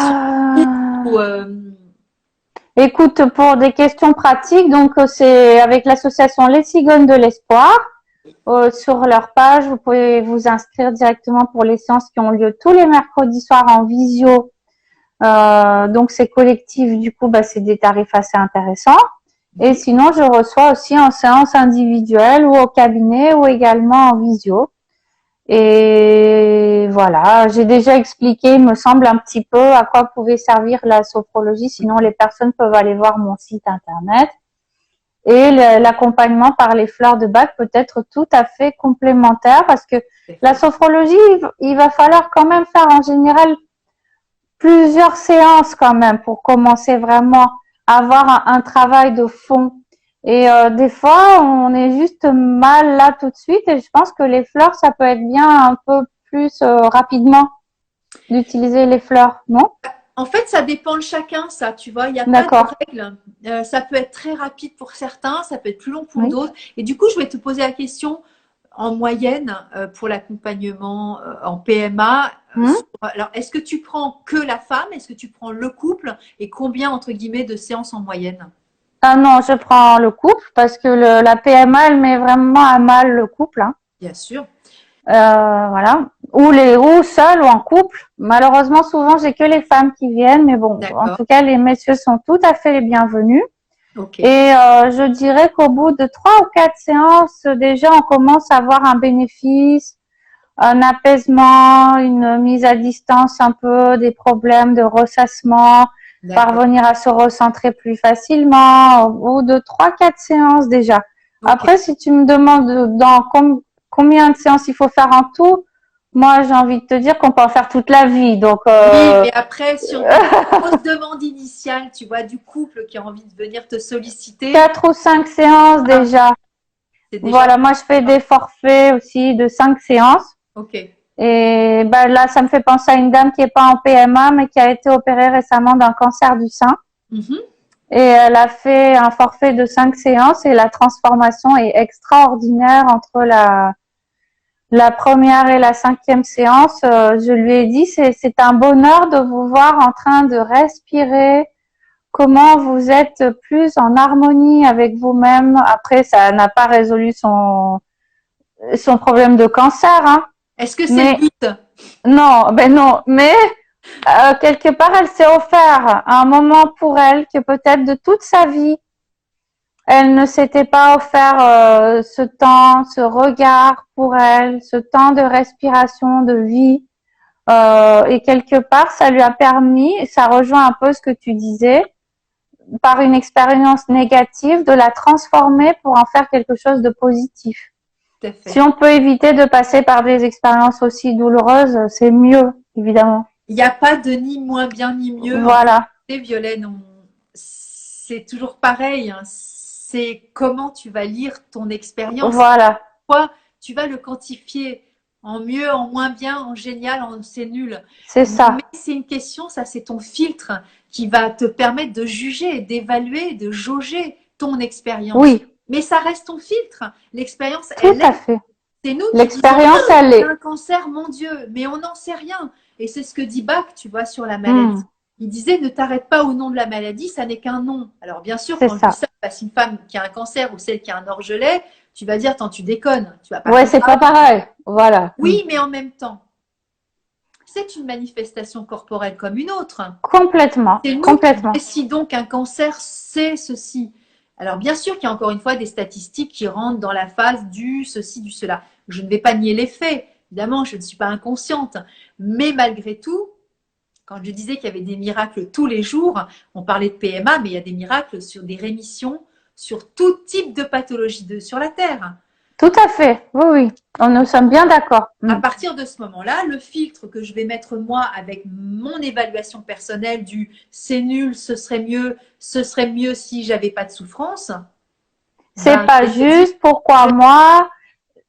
Écoute, pour des questions pratiques, donc c'est avec l'association Les Cigognes de l'Espoir. Sur leur page, vous pouvez vous inscrire directement pour les séances qui ont lieu tous les mercredis soirs en visio. Donc c'est collectif, du coup, c'est des tarifs assez intéressants. Et sinon, je reçois aussi en séance individuelle ou au cabinet ou également en visio. Et voilà, j'ai déjà expliqué, il me semble, un petit peu à quoi pouvait servir la sophrologie. Sinon, les personnes peuvent aller voir mon site internet. Et l'accompagnement par les fleurs de bac peut être tout à fait complémentaire parce que la sophrologie, il va falloir quand même faire en général plusieurs séances quand même pour commencer vraiment à avoir un travail de fond. Et des fois, on est juste mal là tout de suite et je pense que les fleurs, ça peut être bien un peu plus rapidement d'utiliser les fleurs, non? En fait, ça dépend de chacun, ça, tu vois. Il n'y a pas de D'accord. règle. Ça peut être très rapide pour certains, ça peut être plus long pour Oui. d'autres. Et du coup, je vais te poser la question, en moyenne, pour l'accompagnement en PMA, Hmm. alors, est-ce que tu prends que la femme? Est-ce que tu prends le couple? Et combien, entre guillemets, de séances en moyenne? Ah non, je prends le couple parce que la PMA, elle met vraiment à mal le couple, hein. Bien sûr. Voilà. Ou seul ou en couple. Malheureusement, souvent, j'ai que les femmes qui viennent, mais bon, en D'accord. tout cas, les messieurs sont tout à fait les bienvenus. Ok. Et je dirais qu'au bout de 3 ou 4 séances, déjà, on commence à avoir un bénéfice, un apaisement, une mise à distance un peu des problèmes de ressassement, D'accord. parvenir à se recentrer plus facilement au bout de 3, 4 séances déjà. Ok. Après, si tu me demandes combien de séances il faut faire en tout, moi, j'ai envie de te dire qu'on peut en faire toute la vie. Donc, Oui, mais après, si on a une grosse demande initiale, tu vois, du couple qui a envie de venir te solliciter, 4 ou 5 séances ah, déjà. c'est déjà Voilà, moi, je fais des forfaits aussi de 5 séances. ok. Et ben là, ça me fait penser à une dame qui est pas en PMA, mais qui a été opérée récemment d'un cancer du sein. Mhm. Et elle a fait un forfait de 5 séances et la transformation est extraordinaire entre la première et la 5e séance. Je lui ai dit, c'est un bonheur de vous voir en train de respirer, comment vous êtes plus en harmonie avec vous-même. Après, ça n'a pas résolu son problème de cancer, hein. Est-ce que c'est le Mais but? non, ben non, mais quelque part, elle s'est offert un moment pour elle que peut-être de toute sa vie, elle ne s'était pas offert ce temps, ce regard pour elle, ce temps de respiration, de vie. Et quelque part, ça lui a permis, et ça rejoint un peu ce que tu disais, par une expérience négative, de la transformer pour en faire quelque chose de positif. Tout à Si fait. on peut éviter de passer par des expériences aussi douloureuses, c'est mieux, évidemment. Il n'y a pas de ni moins bien ni mieux. En Voilà, fait, Violaine, c'est toujours pareil, hein. C'est comment tu vas lire ton expérience. voilà, Quoi, tu vas le quantifier en mieux, en moins bien, en génial, en c'est nul. c'est Mais ça. c'est une question, ça c'est ton filtre qui va te permettre de juger, d'évaluer, de jauger ton expérience. Oui, Mais ça reste ton filtre. L'expérience, tout elle à est. fait. C'est nous qui disons L'expérience, elle j'ai est. un cancer, mon Dieu, mais on n'en sait rien. Et c'est ce que dit Bach, tu vois, sur la maladie. Hmm, Il disait ne t'arrête pas au nom de la maladie, ça n'est qu'un nom. Alors bien sûr, c'est quand je dis ça. ça face à une femme qui a un cancer ou celle qui a un orgelet, tu vas dire tant tu déconnes, tu vas pas Ouais, faire c'est ça. pas pareil. Voilà. Hmm. Oui, mais en même temps, c'est une manifestation corporelle comme une autre. Complètement, C'est nous qui complètement. décidons qu'un cancer, c'est ceci. Alors bien sûr qu'il y a encore une fois des statistiques qui rentrent dans la phase du ceci, du cela. Je ne vais pas nier les faits. Évidemment, je ne suis pas inconsciente. Mais malgré tout, quand je disais qu'il y avait des miracles tous les jours, on parlait de PMA, mais il y a des miracles sur des rémissions, sur tout type de pathologie sur la Terre. Tout à fait. Oui, oui. Nous sommes bien d'accord. À Hmm. partir de ce moment-là, le filtre que je vais mettre moi avec mon évaluation personnelle du c'est nul, ce serait mieux si j'avais pas de souffrance, C'est ben, pas je vais te dire, juste. Pourquoi moi?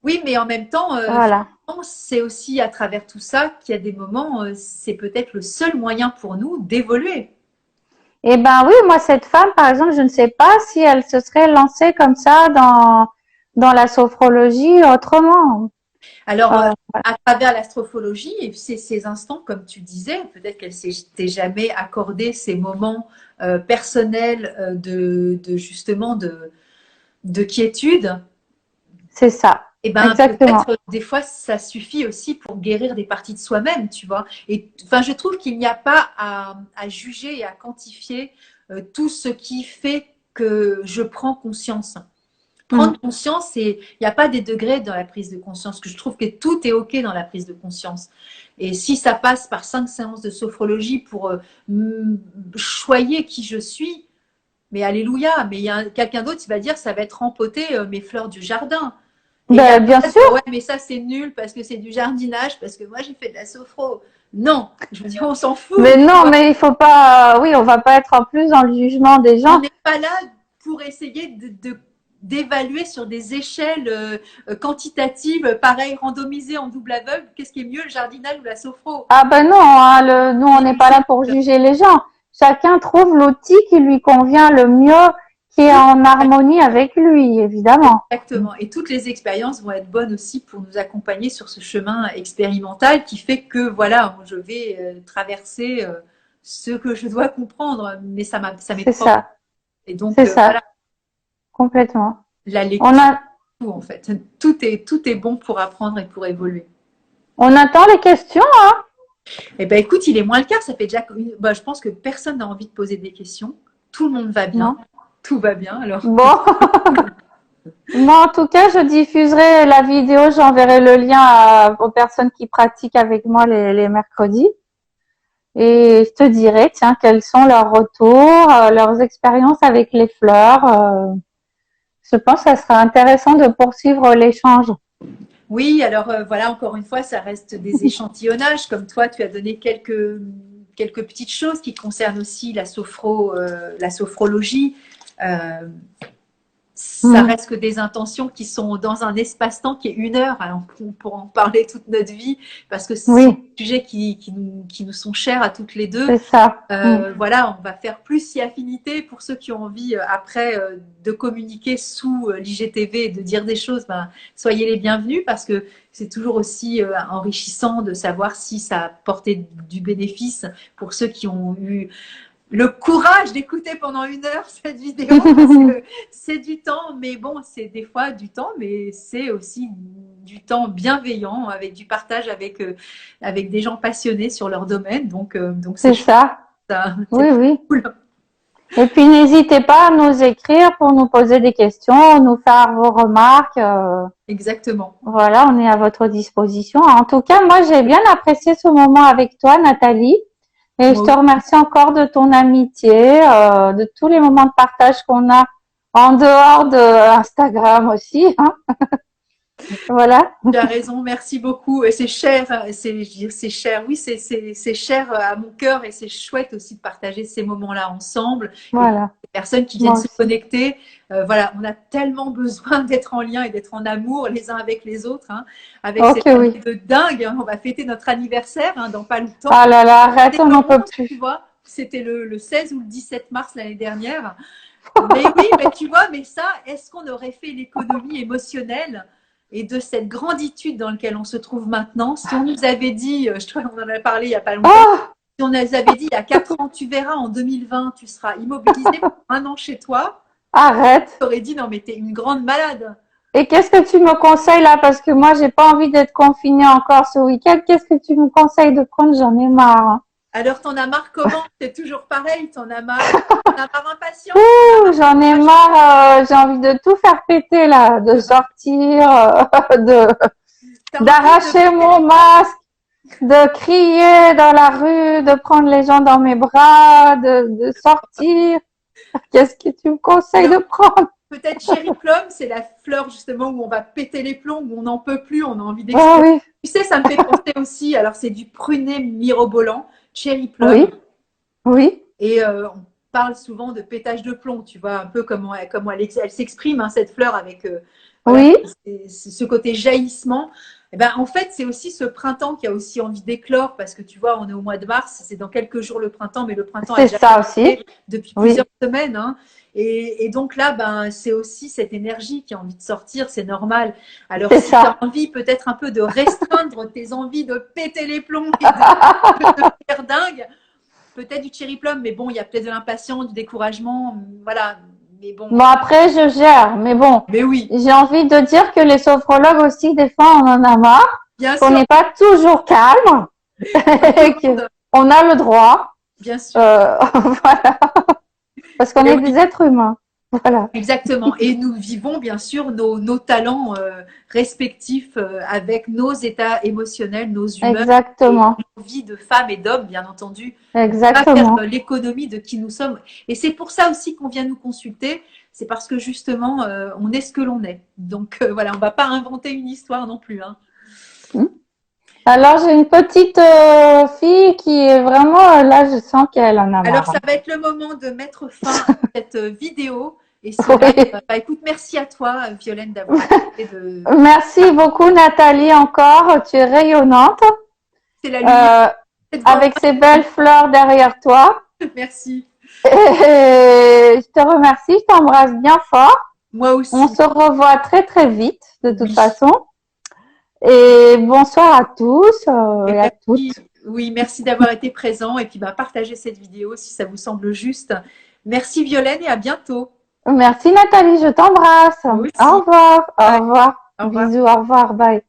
oui, mais en même temps, Voilà. finalement, c'est aussi à travers tout ça qu'il y a des moments, c'est peut-être le seul moyen pour nous d'évoluer. Eh ben oui, moi, cette femme, par exemple, je ne sais pas si elle se serait lancée comme ça dans la sophrologie autrement. Alors, Euh, à travers l'astrophologie, et c'est ces instants, comme tu disais, peut-être qu'elle s'était jamais accordé ces moments personnels justement de quiétude. c'est ça. Et ben Exactement. peut-être des fois ça suffit aussi pour guérir des parties de soi-même, tu vois. Et enfin, je trouve qu'il n'y a pas à juger et à quantifier tout ce qui fait que je prends conscience. Hmm. Prendre conscience, il n'y a pas des degrés dans la prise de conscience, que je trouve que tout est OK dans la prise de conscience. Et si ça passe par 5 séances de sophrologie pour choyer qui je suis, mais alléluia, mais il y a quelqu'un d'autre qui va dire ça va être rempoter mes fleurs du jardin. Et il y a Ben, bien sûr. ouais, mais ça c'est nul parce que c'est du jardinage, parce que moi j'ai fait de la sophro. Non, je veux dire, on s'en Mais fout, tu non, vois. mais il faut pas. Oui, on va pas être en plus dans le jugement des On gens. n'est pas là pour essayer d'évaluer sur des échelles quantitatives, pareil, randomisées en double aveugle, qu'est-ce qui est mieux, le jardinage ou la sophro? Ah ben non, hein, nous on n'est pas là pour juger les gens. Chacun trouve l'outil qui lui convient le mieux, qui est en harmonie avec lui, évidemment. Exactement. Et toutes les expériences vont être bonnes aussi pour nous accompagner sur ce chemin expérimental qui fait que, voilà, je vais traverser ce que je dois comprendre, mais ça m'est C'est propre. ça, Et donc, c'est ça, voilà, complètement. la On lecture, a, tout, en fait. Tout est bon pour apprendre et pour évoluer. on attend les questions, hein? Eh ben, écoute, il est moins le quart. Ça fait déjà, bah, je pense que personne n'a envie de poser des questions. Tout le monde va bien. Non? Tout va bien. Alors, Bon. Moi, en tout cas, je diffuserai la vidéo, j'enverrai le lien aux personnes qui pratiquent avec moi les mercredis. Et je te dirai, tiens, quels sont leurs retours, leurs expériences avec les fleurs. Je pense que ça sera intéressant de poursuivre l'échange. oui, alors voilà, encore une fois, ça reste des échantillonnages. Comme toi, tu as donné quelques petites choses qui concernent aussi la sophrologie. Euh, Ça Mm. reste que des intentions qui sont dans un espace-temps qui est 1 heure. Alors, on pourra en parler toute notre vie parce que ce sont Oui, des sujets qui nous sont chers à toutes les deux. c'est ça. Mm. Voilà, on va faire plus si affinité pour ceux qui ont envie après de communiquer sous l'IGTV et de dire des choses. Ben, soyez les bienvenus parce que c'est toujours aussi enrichissant de savoir si ça a porté du bénéfice pour ceux qui ont eu le courage d'écouter pendant 1 heure cette vidéo parce que c'est du temps, mais bon, c'est des fois du temps, mais c'est aussi du temps bienveillant avec du partage avec des gens passionnés sur leur domaine. Donc c'est C'est chouette, ça. ça. Oui, C'est oui. cool. Et puis, n'hésitez pas à nous écrire pour nous poser des questions, nous faire vos remarques. Exactement. Voilà, on est à votre disposition. En tout cas, moi, j'ai bien apprécié ce moment avec toi, Nathalie. Et je Moi te aussi, remercie encore de ton amitié, de tous les moments de partage qu'on a en dehors de Instagram aussi, hein. Voilà. tu as raison, merci beaucoup. Et c'est cher, je veux dire, c'est cher. Oui, c'est cher à mon cœur et c'est chouette aussi de partager ces moments-là ensemble. Et les Voilà. personnes qui viennent Moi se aussi. connecter, voilà, on a tellement besoin d'être en lien et d'être en amour les uns avec les autres, hein, avec Ok, cette année oui. de dingue. Hein. On va fêter notre anniversaire dans pas longtemps. Ah là là, arrête, C'était on le n'en peut 11, plus. tu vois, c'était le 16 ou le 17 mars l'année dernière. Mais oui, mais tu vois, mais ça, est-ce qu'on aurait fait l'économie émotionnelle et de cette granditude dans laquelle on se trouve maintenant si on nous avait dit, je crois qu'on en a parlé il n'y a pas longtemps, Ah, si on nous avait dit il y a 4 ans, tu verras, en 2020, tu seras immobilisé pour 1 an chez toi, arrête. tu aurais dit non, mais t'es une grande malade. Et qu'est-ce que tu me conseilles là? Parce que moi, j'ai pas envie d'être confinée encore ce week-end. Qu'est-ce que tu me conseilles de prendre? J'en ai marre, hein. Alors, t'en as marre comment? C'est toujours pareil, t'en as marre impatiente, t'en as Ouh, marre j'en ai courageux. marre. J'ai envie de tout faire péter là, de sortir, de T'as envie de d'arracher péter les mon plombs. masque, de crier dans la rue, de prendre les gens dans mes bras, de sortir. Qu'est-ce que tu me conseilles de Alors, prendre? peut-être Cherry Plum, c'est la fleur justement où on va péter les plombs, où on n'en peut plus, on a envie Ah d'exploser. oui, Tu sais, ça me fait penser aussi, alors c'est du pruné mirobolant, Cherry oui, Plum, oui, et on parle souvent de pétage de plomb, tu vois, un peu comment elle s'exprime, hein, cette fleur, avec voilà, oui, ce côté jaillissement. Et ben, en fait, c'est aussi ce printemps qui a aussi envie d'éclore, parce que tu vois, on est au mois de mars, c'est dans quelques jours le printemps, mais le printemps a c'est déjà ça aussi. commencé depuis Oui, plusieurs semaines. Hein. Et donc là, ben, c'est aussi cette énergie qui a envie de sortir, c'est normal. Alors, c'est si tu as ça. envie peut-être un peu de restreindre tes envies de péter les plombs et de faire dingue, peut-être du cherry plum, mais bon, il y a peut-être de l'impatience, du découragement, voilà. Mais bon, Bon, après, je gère, mais bon, mais oui, j'ai envie de dire que les sophrologues aussi, des fois, on en a marre, bien qu'on sûr, n'est pas toujours calme, comme tout et le monde, qu'on a le droit, bien sûr. voilà, parce qu'on Mais est oui, des êtres humains. Voilà, exactement. Et nous vivons bien sûr nos talents respectifs avec nos états émotionnels, nos humeurs et exactement, nos vies de femmes et d'hommes, bien entendu. On ne peut pas faire exactement. l'économie de qui nous sommes. Et c'est pour ça aussi qu'on vient nous consulter. C'est parce que justement, on est ce que l'on est. Donc voilà, on ne va pas inventer une histoire non plus. Hein. Alors, j'ai une petite fille qui est vraiment, là, je sens qu'elle en a Alors, marre, ça hein. va être le moment de mettre fin à cette vidéo Et ce live, bah, écoute, merci à toi, Violaine, d'avoir accepté de... Merci beaucoup, Nathalie, encore. Tu es rayonnante. C'est la lumière. Avec ces belles fleurs derrière toi. Merci. Et je te remercie, je t'embrasse bien fort. Moi aussi. On se revoit très très vite, de toute façon. Et bonsoir à tous et à toutes. Oui, merci d'avoir été présent et puis bah, partagez cette vidéo si ça vous semble juste. Merci Violaine et à bientôt. Merci Nathalie, je t'embrasse. Au revoir. Au revoir. Au revoir. Bisous, au revoir, bye.